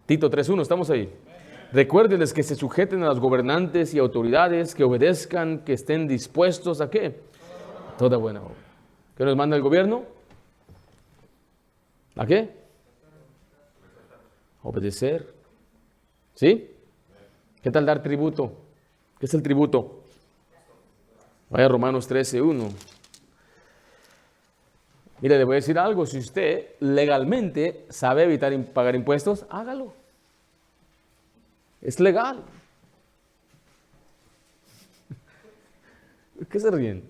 Tito 3:1, ¿estamos ahí? Recuérdenles que se sujeten a los gobernantes y autoridades, que obedezcan, que estén dispuestos a ¿qué? Toda buena obra. ¿Qué nos manda el gobierno? ¿A qué? Obedecer. ¿Sí? ¿Qué tal dar tributo? ¿Qué es el tributo? Vaya a Romanos 13:1. Mire, le voy a decir algo. Si usted legalmente sabe evitar pagar impuestos, hágalo. Es legal. ¿Qué se ríen?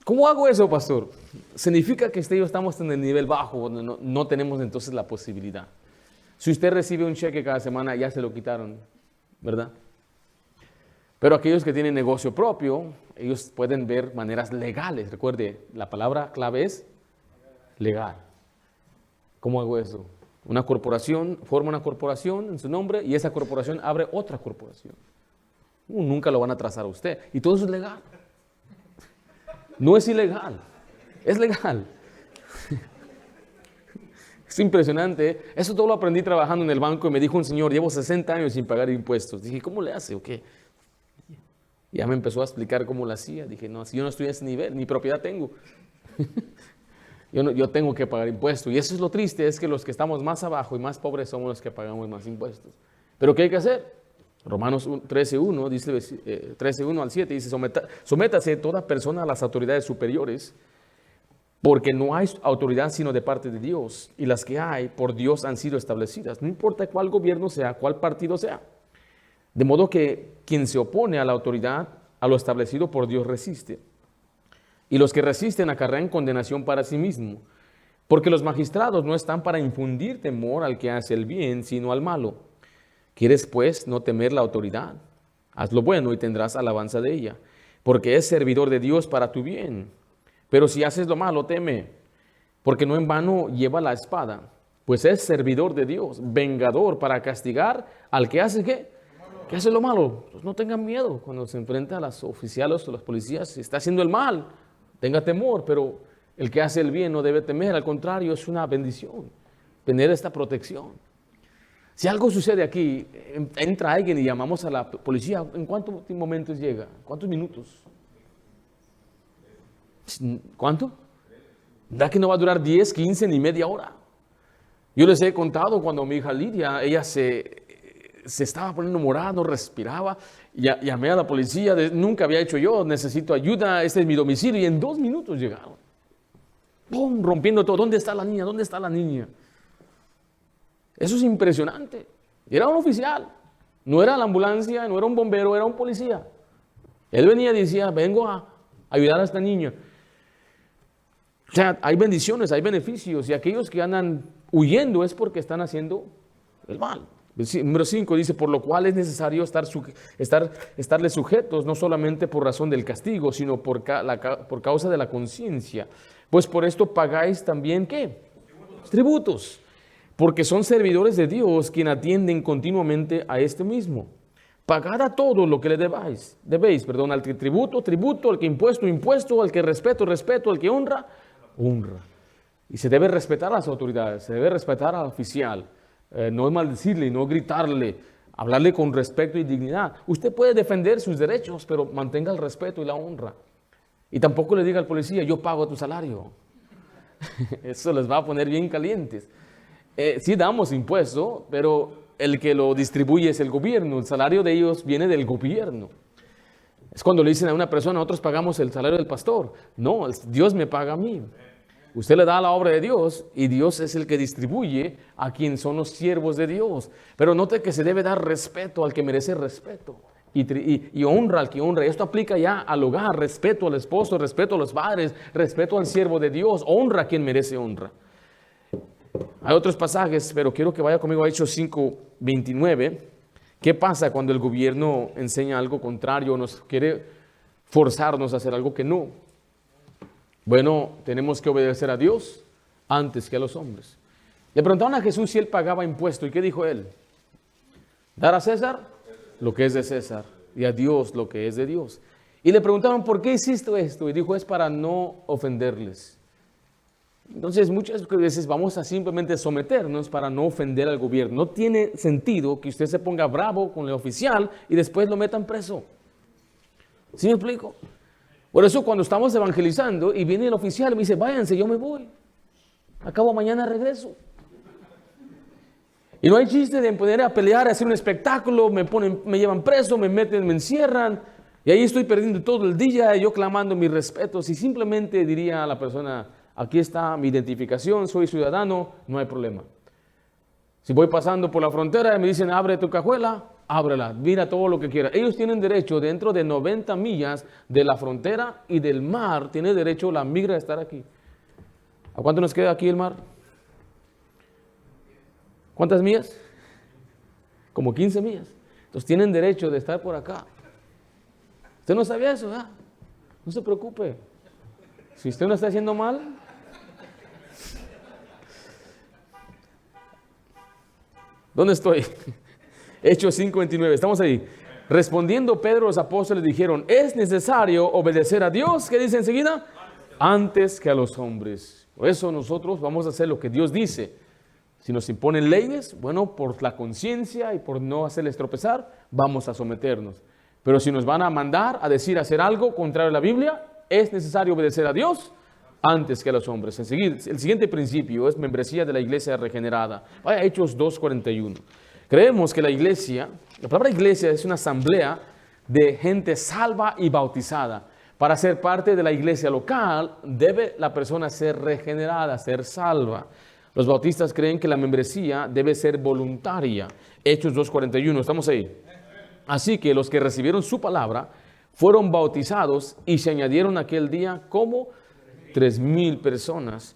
¿Cómo hago eso, pastor? significa que usted y yo estamos en el nivel bajo, donde no tenemos entonces la posibilidad. Si usted recibe un cheque cada semana, ya se lo quitaron, ¿verdad? Pero aquellos que tienen negocio propio, ellos pueden ver maneras legales. Recuerde, la palabra clave es legal. ¿Cómo hago eso? Una corporación forma una corporación en su nombre y esa corporación abre otra corporación. Nunca lo van a trazar a usted. Y todo eso es legal. No es ilegal, es legal. Es impresionante. Eso todo lo aprendí trabajando en el banco y me dijo un señor, llevo 60 años sin pagar impuestos. Dije, ¿cómo le hace o qué? Ya me empezó a explicar cómo lo hacía. Dije, no, si yo no estoy a ese nivel, ni propiedad tengo. Yo tengo que pagar impuestos. Y eso es lo triste, es que los que estamos más abajo y más pobres somos los que pagamos más impuestos. ¿Pero qué hay que hacer? Romanos 13:1 dice, 13:1 al 7 dice, sométase toda persona a las autoridades superiores, porque no hay autoridad sino de parte de Dios, y las que hay por Dios han sido establecidas, no importa cuál gobierno sea, cuál partido sea. De modo que quien se opone a la autoridad, a lo establecido por Dios resiste. Y los que resisten acarrean condenación para sí mismo, porque los magistrados no están para infundir temor al que hace el bien, sino al malo. ¿Quieres pues no temer la autoridad? Haz lo bueno y tendrás alabanza de ella, porque es servidor de Dios para tu bien. Pero si haces lo malo, teme, porque no en vano lleva la espada, pues es servidor de Dios, vengador para castigar al que hace ¿qué? Que hace lo malo. Pues no tengan miedo cuando se enfrenta a los oficiales o los policías, si está haciendo el mal, tenga temor, pero el que hace el bien no debe temer, al contrario, es una bendición tener esta protección. Si algo sucede aquí, entra alguien y llamamos a la policía, ¿en cuántos momentos llega? ¿Cuántos minutos? ¿Cuánto? ¿Verdad que no va a durar 10, 15 ni media hora? Yo les he contado cuando mi hija Lidia, ella se estaba poniendo morada, no respiraba, llamé a la policía, nunca había hecho yo, necesito ayuda, este es mi domicilio, y en 2 minutos llegaron. ¡Pum! Rompiendo todo, ¿dónde está la niña? ¿Dónde está la niña? Eso es impresionante. Era un oficial, no era la ambulancia, no era un bombero, era un policía. Él venía y decía, vengo a ayudar a esta niña. O sea, hay bendiciones, hay beneficios, y aquellos que andan huyendo es porque están haciendo el mal. Número 5 dice, por lo cual es necesario estarle sujetos, no solamente por razón del castigo, sino por causa de la conciencia. Pues por esto pagáis también, ¿qué? Tributos. Porque son servidores de Dios quienes atienden continuamente a este mismo. Pagad a todo lo que le debéis, al que tributo, al que impuesto, al que respeto, al que honra. Y se debe respetar a las autoridades, se debe respetar al oficial, no maldecirle, no gritarle, hablarle con respeto y dignidad. Usted puede defender sus derechos, pero mantenga el respeto y la honra. Y tampoco le diga al policía, yo pago tu salario. Eso les va a poner bien calientes. Sí damos impuesto, pero el que lo distribuye es el gobierno, el salario de ellos viene del gobierno. Es cuando le dicen a una persona, nosotros pagamos el salario del pastor. No, Dios me paga a mí. Usted le da a la obra de Dios y Dios es el que distribuye a quien son los siervos de Dios. Pero note que se debe dar respeto al que merece respeto y honra al que honra. Esto aplica ya al hogar, respeto al esposo, respeto a los padres, respeto al siervo de Dios, honra a quien merece honra. Hay otros pasajes, pero quiero que vaya conmigo a Hechos 5:29. ¿Qué pasa cuando el gobierno enseña algo contrario o nos quiere forzarnos a hacer algo que no? Bueno, tenemos que obedecer a Dios antes que a los hombres. Le preguntaron a Jesús si él pagaba impuesto. ¿Y qué dijo él? Dar a César lo que es de César y a Dios lo que es de Dios. Y le preguntaron, ¿por qué hiciste esto? Y dijo, es para no ofenderles. Entonces, muchas veces vamos a simplemente someternos para no ofender al gobierno. No tiene sentido que usted se ponga bravo con el oficial y después lo metan preso. ¿Sí me explico? Por eso cuando estamos evangelizando y viene el oficial y me dice, váyanse, yo me voy. Acabo mañana regreso. Y no hay chiste de poner a pelear, a hacer un espectáculo, me llevan preso, me meten, me encierran. Y ahí estoy perdiendo todo el día, yo clamando mis respetos. Y simplemente diría a la persona, aquí está mi identificación, soy ciudadano, no hay problema. Si voy pasando por la frontera y me dicen, abre tu cajuela, ábrela, mira todo lo que quiera. Ellos tienen derecho dentro de 90 millas de la frontera y del mar, tiene derecho la migra a estar aquí. ¿A cuánto nos queda aquí el mar? ¿Cuántas millas? Como 15 millas. Entonces tienen derecho de estar por acá. Usted no sabía eso, ¿verdad? No se preocupe. Si usted no está haciendo mal, ¿dónde estoy? Hechos 5:29, estamos ahí. Respondiendo Pedro, los apóstoles dijeron, es necesario obedecer a Dios, ¿qué dice enseguida? Antes que a los hombres. Por eso nosotros vamos a hacer lo que Dios dice. Si nos imponen leyes, bueno, por la conciencia y por no hacerles tropezar, vamos a someternos. Pero si nos van a mandar a decir, hacer algo contrario a la Biblia, es necesario obedecer a Dios antes que a los hombres. El siguiente principio es membresía de la iglesia regenerada. Vaya, Hechos 2:41. Creemos que la iglesia, la palabra iglesia es una asamblea de gente salva y bautizada. Para ser parte de la iglesia local, debe la persona ser regenerada, ser salva. Los bautistas creen que la membresía debe ser voluntaria. Hechos 2:41, estamos ahí. Así que los que recibieron su palabra fueron bautizados y se añadieron aquel día como 3,000 personas.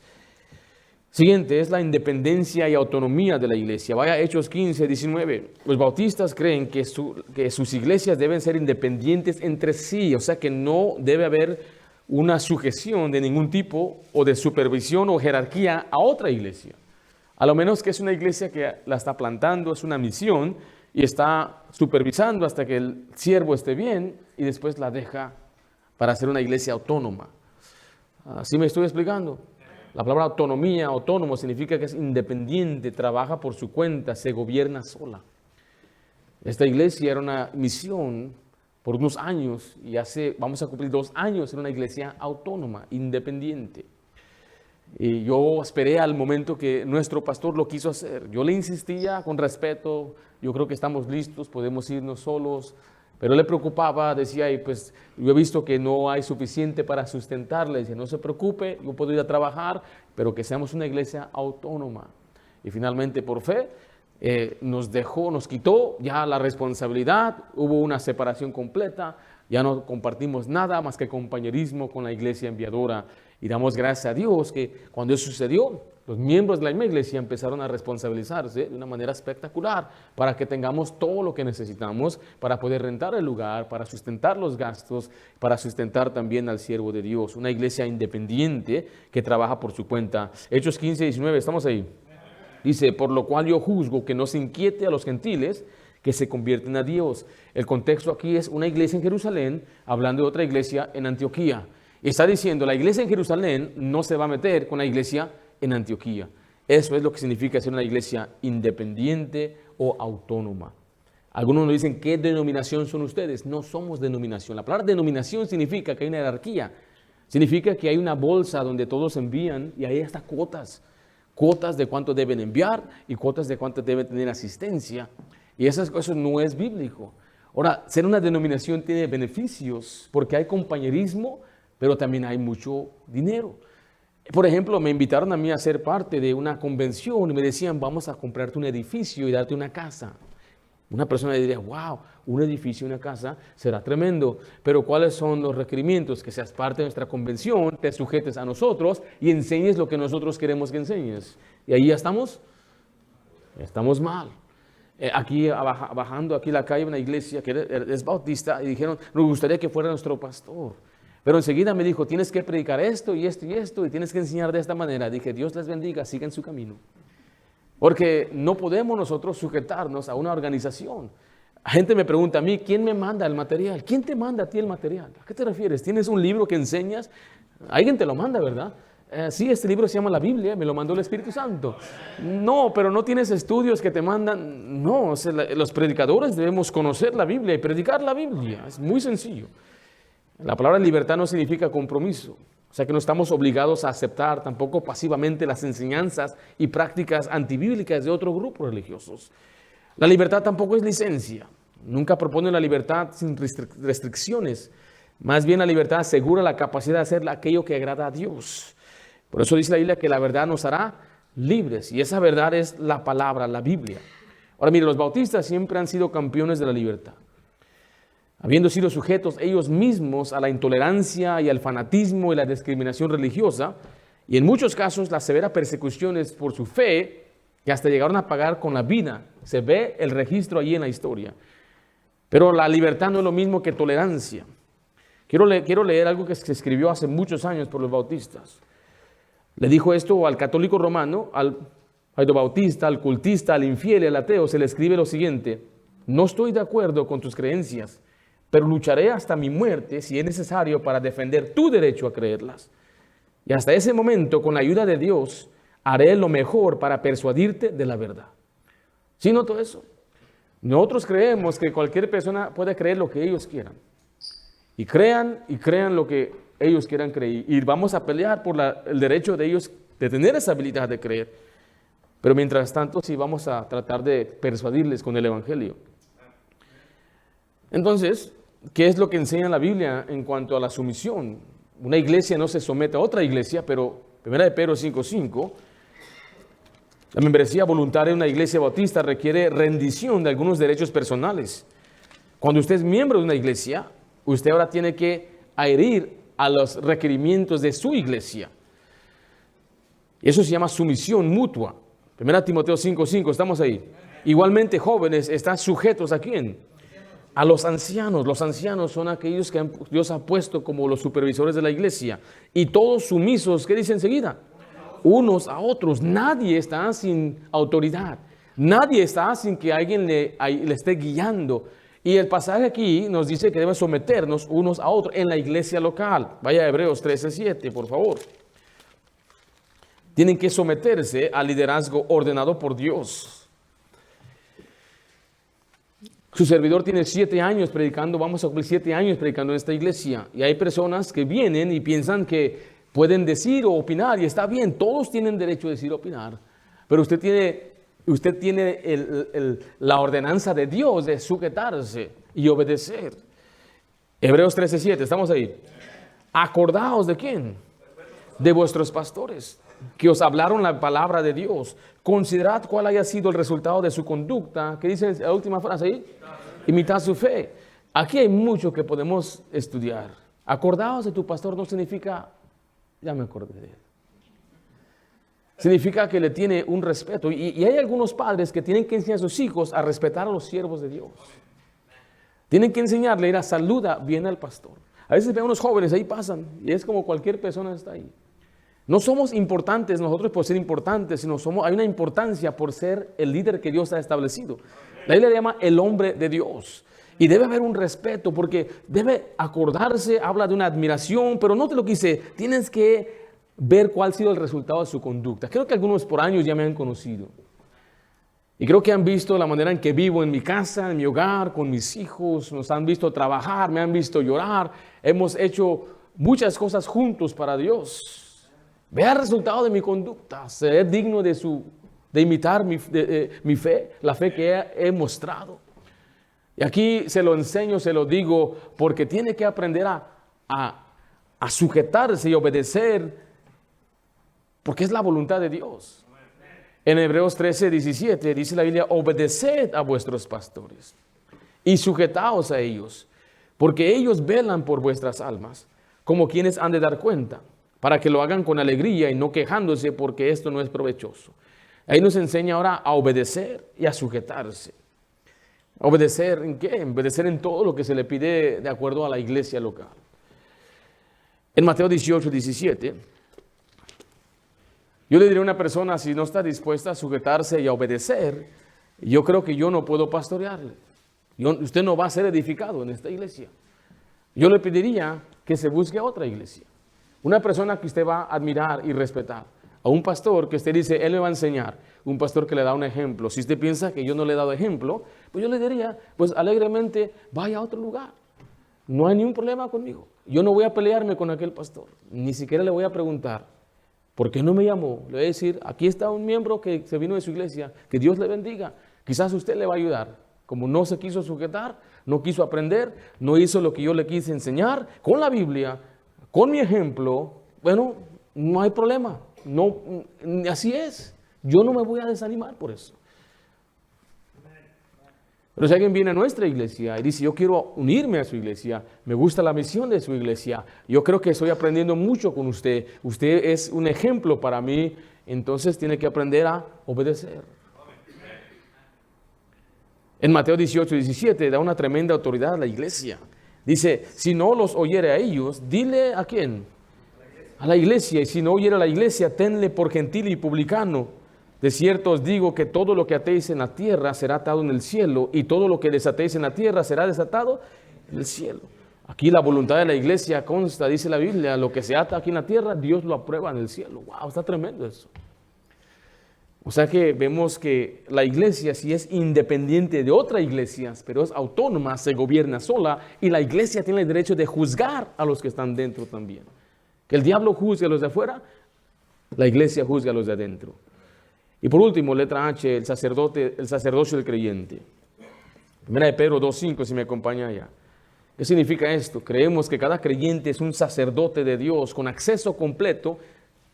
Siguiente es la independencia y autonomía de la iglesia. Vaya Hechos 15:19. Los bautistas creen que sus iglesias deben ser independientes entre sí, o sea que no debe haber una sujeción de ningún tipo o de supervisión o jerarquía a otra iglesia. A lo menos que es una iglesia que la está plantando, es una misión y está supervisando hasta que el siervo esté bien y después la deja para ser una iglesia autónoma. ¿Así me estoy explicando? La palabra autonomía, autónomo, significa que es independiente, trabaja por su cuenta, se gobierna sola. Esta iglesia era una misión por unos años y vamos a cumplir 2 años en una iglesia autónoma, independiente. Y yo esperé al momento que nuestro pastor lo quiso hacer. Yo le insistía con respeto, yo creo que estamos listos, podemos irnos solos. Pero le preocupaba, decía, y pues yo he visto que no hay suficiente para sustentarle. Dice, no se preocupe, yo puedo ir a trabajar, pero que seamos una iglesia autónoma. Y finalmente, por fe, nos quitó ya la responsabilidad, hubo una separación completa, ya no compartimos nada más que compañerismo con la iglesia enviadora. Y damos gracias a Dios que cuando eso sucedió, los miembros de la misma iglesia empezaron a responsabilizarse de una manera espectacular para que tengamos todo lo que necesitamos para poder rentar el lugar, para sustentar los gastos, para sustentar también al siervo de Dios. Una iglesia independiente que trabaja por su cuenta. Hechos 15:19, estamos ahí. Dice, por lo cual yo juzgo que no se inquiete a los gentiles que se convierten a Dios. El contexto aquí es una iglesia en Jerusalén hablando de otra iglesia en Antioquía. Y está diciendo, la iglesia en Jerusalén no se va a meter con la iglesia en Antioquía. Eso es lo que significa ser una iglesia independiente o autónoma. Algunos nos dicen, ¿qué denominación son ustedes? No somos denominación. La palabra denominación significa que hay una jerarquía. Significa que hay una bolsa donde todos envían y ahí hasta cuotas. Cuotas de cuánto deben enviar y cuotas de cuánto deben tener asistencia. Y eso no es bíblico. Ahora, ser una denominación tiene beneficios porque hay compañerismo, pero también hay mucho dinero. Por ejemplo, me invitaron a mí a ser parte de una convención y me decían, vamos a comprarte un edificio y darte una casa. Una persona diría, wow, un edificio y una casa será tremendo, pero ¿cuáles son los requerimientos? Que seas parte de nuestra convención, te sujetes a nosotros y enseñes lo que nosotros queremos que enseñes. Y ahí ya estamos mal. Aquí bajando aquí la calle, una iglesia que es bautista y dijeron, nos gustaría que fuera nuestro pastor. Pero enseguida me dijo, tienes que predicar esto y esto y esto y tienes que enseñar de esta manera. Dije, Dios les bendiga, sigan su camino. Porque no podemos nosotros sujetarnos a una organización. La gente me pregunta a mí, ¿quién me manda el material? ¿Quién te manda a ti el material? ¿A qué te refieres? ¿Tienes un libro que enseñas? Alguien te lo manda, ¿verdad? Sí, este libro se llama la Biblia, me lo mandó el Espíritu Santo. No, pero no tienes estudios que te mandan. No, o sea, los predicadores debemos conocer la Biblia y predicar la Biblia. Es muy sencillo. La palabra libertad no significa compromiso. O sea que no estamos obligados a aceptar tampoco pasivamente las enseñanzas y prácticas antibíblicas de otros grupos religiosos. La libertad tampoco es licencia. Nunca propone la libertad sin restricciones. Más bien la libertad asegura la capacidad de hacer aquello que agrada a Dios. Por eso dice la Biblia que la verdad nos hará libres. Y esa verdad es la palabra, la Biblia. Ahora mire, los bautistas siempre han sido campeones de la libertad. Habiendo sido sujetos ellos mismos a la intolerancia y al fanatismo y la discriminación religiosa, Y en muchos casos las severas persecuciones por su fe, que hasta llegaron a pagar con la vida. Se ve el registro allí en la historia. Pero la libertad no es lo mismo que tolerancia. Quiero leer algo que se escribió hace muchos años por los bautistas. Le dijo esto al católico romano, al bautista, al cultista, al infiel y al ateo. Se le escribe lo siguiente: no estoy de acuerdo con tus creencias, pero lucharé hasta mi muerte si es necesario para defender tu derecho a creerlas. Y hasta ese momento, con la ayuda de Dios, haré lo mejor para persuadirte de la verdad. ¿Sí noto eso? Nosotros creemos que cualquier persona puede creer lo que ellos quieran. Y crean lo que ellos quieran creer. Y vamos a pelear por el derecho de ellos de tener esa habilidad de creer. Pero mientras tanto, sí vamos a tratar de persuadirles con el Evangelio. Entonces, ¿qué es lo que enseña la Biblia en cuanto a la sumisión? Una iglesia no se somete a otra iglesia, pero 1 de Pedro 5:5, la membresía voluntaria de una iglesia bautista requiere rendición de algunos derechos personales. Cuando usted es miembro de una iglesia, usted ahora tiene que adherir a los requerimientos de su iglesia. Y eso se llama sumisión mutua. 1 Timoteo 5:5, estamos ahí. Igualmente, jóvenes, están sujetos ¿a quién? A los ancianos. Los ancianos son aquellos que Dios ha puesto como los supervisores de la iglesia. Y todos sumisos, ¿qué dice enseguida? Unos a otros. Nadie está sin autoridad. Nadie está sin que alguien le esté guiando. Y el pasaje aquí nos dice que deben someternos unos a otros en la iglesia local. Vaya a Hebreos 13:7, por favor. Tienen que someterse al liderazgo ordenado por Dios. Su servidor tiene 7 años predicando, vamos a cumplir 7 años predicando en esta iglesia. Y hay personas que vienen y piensan que pueden decir o opinar, y está bien, todos tienen derecho a decir o opinar. Pero usted tiene la ordenanza de Dios de sujetarse y obedecer. Hebreos 13:7, estamos ahí. Acordaos de quién? De vuestros pastores, que os hablaron la palabra de Dios. Considerad cuál haya sido el resultado de su conducta. ¿Qué dice la última frase ahí? Imitad su fe. Aquí hay mucho que podemos estudiar. Acordaos de tu pastor no significa, ya me acordé de él. Significa que le tiene un respeto. Y hay algunos padres que tienen que enseñar a sus hijos a respetar a los siervos de Dios. Tienen que enseñarle, ir a saluda bien al pastor. A veces ven unos jóvenes, ahí pasan, y es como cualquier persona está ahí. No somos importantes nosotros por ser importantes, sino hay una importancia por ser el líder que Dios ha establecido. La Biblia le llama el hombre de Dios. Y debe haber un respeto, porque debe acordarse, habla de una admiración, pero no te lo quise, tienes que ver cuál ha sido el resultado de su conducta. Creo que algunos por años ya me han conocido. Y creo que han visto la manera en que vivo en mi casa, en mi hogar, con mis hijos, nos han visto trabajar, me han visto llorar. Hemos hecho muchas cosas juntos para Dios. Vea el resultado de mi conducta, ser digno de imitar mi fe, la fe que he mostrado. Y aquí se lo enseño, se lo digo, porque tiene que aprender a sujetarse y obedecer, porque es la voluntad de Dios. En Hebreos 13:17 dice la Biblia: obedeced a vuestros pastores y sujetaos a ellos, porque ellos velan por vuestras almas, como quienes han de dar cuenta, para que lo hagan con alegría y no quejándose, porque esto no es provechoso. Ahí nos enseña ahora a obedecer y a sujetarse. ¿Obedecer en qué? Obedecer en todo lo que se le pide de acuerdo a la iglesia local. En Mateo 18:17, yo le diré a una persona, si no está dispuesta a sujetarse y a obedecer, yo creo que yo no puedo pastorearle. Usted no va a ser edificado en esta iglesia. Yo le pediría que se busque otra iglesia. Una persona que usted va a admirar y respetar. A un pastor que usted dice, él me va a enseñar. Un pastor que le da un ejemplo. Si usted piensa que yo no le he dado ejemplo, pues yo le diría, pues alegremente vaya a otro lugar. No hay ningún problema conmigo. Yo no voy a pelearme con aquel pastor. Ni siquiera le voy a preguntar, ¿por qué no me llamó? Le voy a decir, aquí está un miembro que se vino de su iglesia, que Dios le bendiga. Quizás usted le va a ayudar. Como no se quiso sujetar, no quiso aprender, no hizo lo que yo le quise enseñar, con la Biblia, con mi ejemplo, bueno, no hay problema. No, así es. Yo no me voy a desanimar por eso. Pero si alguien viene a nuestra iglesia y dice, yo quiero unirme a su iglesia, me gusta la misión de su iglesia, yo creo que estoy aprendiendo mucho con usted, usted es un ejemplo para mí, entonces tiene que aprender a obedecer. En Mateo 18:17 da una tremenda autoridad a la iglesia. Dice, si no los oyere a ellos, dile ¿a quién? A la iglesia. Y si no oyere a la iglesia, tenle por gentil y publicano. De cierto os digo que todo lo que atéis en la tierra será atado en el cielo, y todo lo que desatéis en la tierra será desatado en el cielo. Aquí la voluntad de la iglesia consta, dice la Biblia, lo que se ata aquí en la tierra, Dios lo aprueba en el cielo. Wow, está tremendo eso. O sea que vemos que la iglesia sí es independiente de otras iglesias, pero es autónoma, se gobierna sola, y la iglesia tiene el derecho de juzgar a los que están dentro también. Que el diablo juzgue a los de afuera, la iglesia juzga a los de adentro. Y por último, letra H, el sacerdocio del creyente. Primera de Pedro 2:5, si me acompaña allá. ¿Qué significa esto? Creemos que cada creyente es un sacerdote de Dios con acceso completo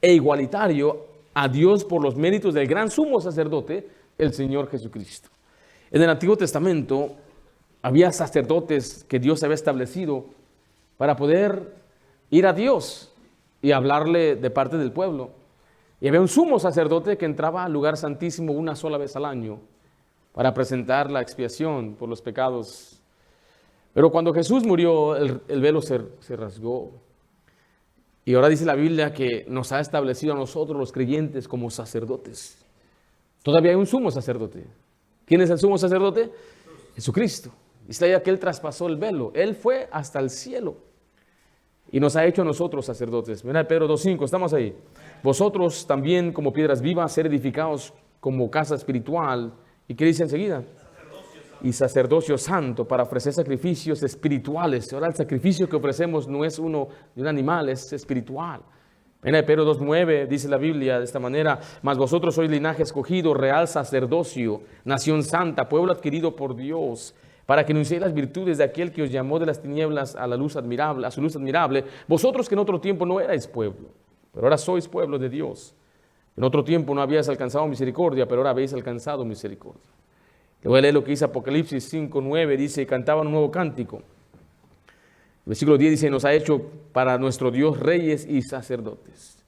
e igualitario a Dios por los méritos del gran sumo sacerdote, el Señor Jesucristo. En el Antiguo Testamento había sacerdotes que Dios había establecido para poder ir a Dios y hablarle de parte del pueblo. Y había un sumo sacerdote que entraba al lugar santísimo una sola vez al año para presentar la expiación por los pecados. Pero cuando Jesús murió, el velo se rasgó. Y ahora dice la Biblia que nos ha establecido a nosotros los creyentes como sacerdotes. Todavía hay un sumo sacerdote. ¿Quién es el sumo sacerdote? Jesucristo. Dice la Biblia que Él traspasó el velo. Él fue hasta el cielo. Y nos ha hecho a nosotros sacerdotes. Mira Pedro 2:5, estamos ahí. Vosotros también como piedras vivas, ser edificados como casa espiritual. ¿Y qué dice enseguida? Y sacerdocio santo para ofrecer sacrificios espirituales. Ahora el sacrificio que ofrecemos no es uno de un animal, es espiritual. En Pedro 2:9 dice la Biblia de esta manera, mas vosotros sois linaje escogido, real sacerdocio, nación santa, pueblo adquirido por Dios, para que anunciéis las virtudes de aquel que os llamó de las tinieblas a la luz admirable, a su luz admirable, vosotros que en otro tiempo no erais pueblo, pero ahora sois pueblo de Dios. En otro tiempo no habíais alcanzado misericordia, pero ahora habéis alcanzado misericordia. Le voy a leer lo que dice Apocalipsis 5:9, dice, cantaban un nuevo cántico. El versículo 10 dice, nos ha hecho para nuestro Dios reyes y sacerdotes.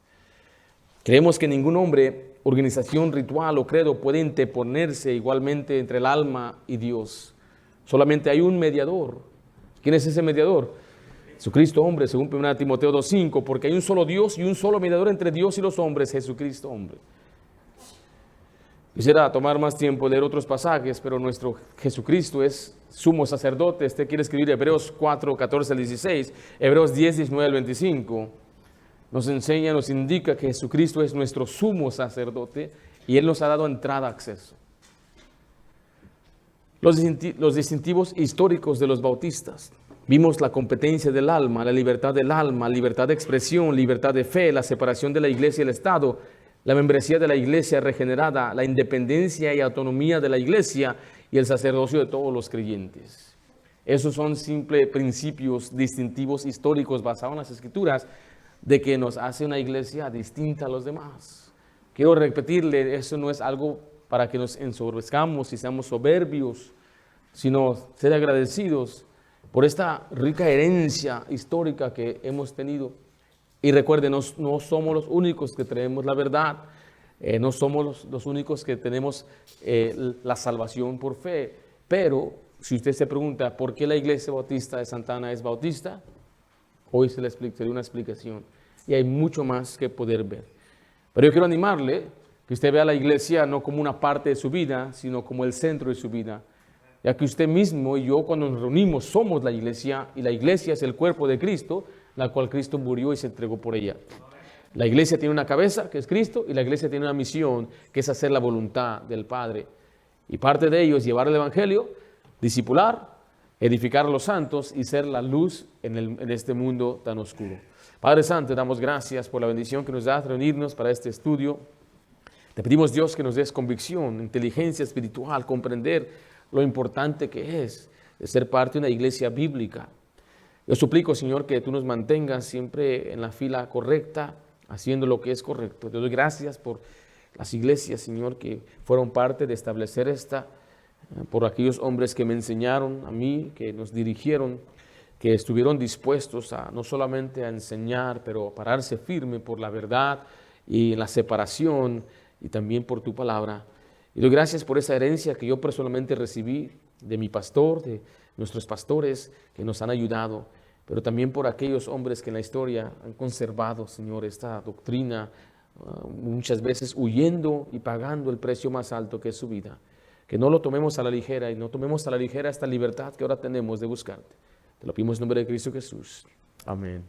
Creemos que ningún hombre, organización, ritual o credo puede interponerse igualmente entre el alma y Dios. Solamente hay un mediador. ¿Quién es ese mediador? Jesucristo hombre, según 1 Timoteo 2:5, porque hay un solo Dios y un solo mediador entre Dios y los hombres, Jesucristo hombre. Quisiera tomar más tiempo, leer otros pasajes, pero nuestro Jesucristo es sumo sacerdote. Este quiere escribir Hebreos 4:14-16, Hebreos 10:19-25. Nos enseña, nos indica que Jesucristo es nuestro sumo sacerdote y Él nos ha dado entrada, acceso. Los distintivos históricos de los bautistas. Vimos la competencia del alma, la libertad de expresión, libertad de fe, la separación de la iglesia y el Estado, la membresía de la iglesia regenerada, la independencia y autonomía de la iglesia y el sacerdocio de todos los creyentes. Esos son simples principios distintivos históricos basados en las Escrituras de que nos hace una iglesia distinta a los demás. Quiero repetirle, eso no es algo para que nos ensoberzcamos y seamos soberbios, sino ser agradecidos por esta rica herencia histórica que hemos tenido. Y recuerden, no somos los únicos que tenemos la verdad, no somos los únicos que tenemos la salvación por fe. Pero si usted se pregunta por qué la iglesia bautista de Santa Ana es bautista, hoy se le dio una explicación. Y hay mucho más que poder ver. Pero yo quiero animarle que usted vea la iglesia no como una parte de su vida, sino como el centro de su vida. Ya que usted mismo y yo cuando nos reunimos somos la iglesia, y la iglesia es el cuerpo de Cristo, la cual Cristo murió y se entregó por ella. La iglesia tiene una cabeza, que es Cristo, y la iglesia tiene una misión, que es hacer la voluntad del Padre. Y parte de ello es llevar el Evangelio, discipular, edificar a los santos y ser la luz en este mundo tan oscuro. Padre Santo, te damos gracias por la bendición que nos das reunirnos para este estudio. Te pedimos, Dios, que nos des convicción, inteligencia espiritual, comprender lo importante que es de ser parte de una iglesia bíblica. Yo suplico, Señor, que tú nos mantengas siempre en la fila correcta, haciendo lo que es correcto. Te doy gracias por las iglesias, Señor, que fueron parte de establecer esta por aquellos hombres que me enseñaron a mí, que nos dirigieron, que estuvieron dispuestos a no solamente a enseñar, pero a pararse firme por la verdad y la separación y también por tu palabra. Y doy gracias por esa herencia que yo personalmente recibí de mi pastor, de nuestros pastores que nos han ayudado, pero también por aquellos hombres que en la historia han conservado, Señor, esta doctrina, muchas veces huyendo y pagando el precio más alto que es su vida. Que no lo tomemos a la ligera y no tomemos a la ligera esta libertad que ahora tenemos de buscarte. Te lo pedimos en nombre de Cristo Jesús. Amén.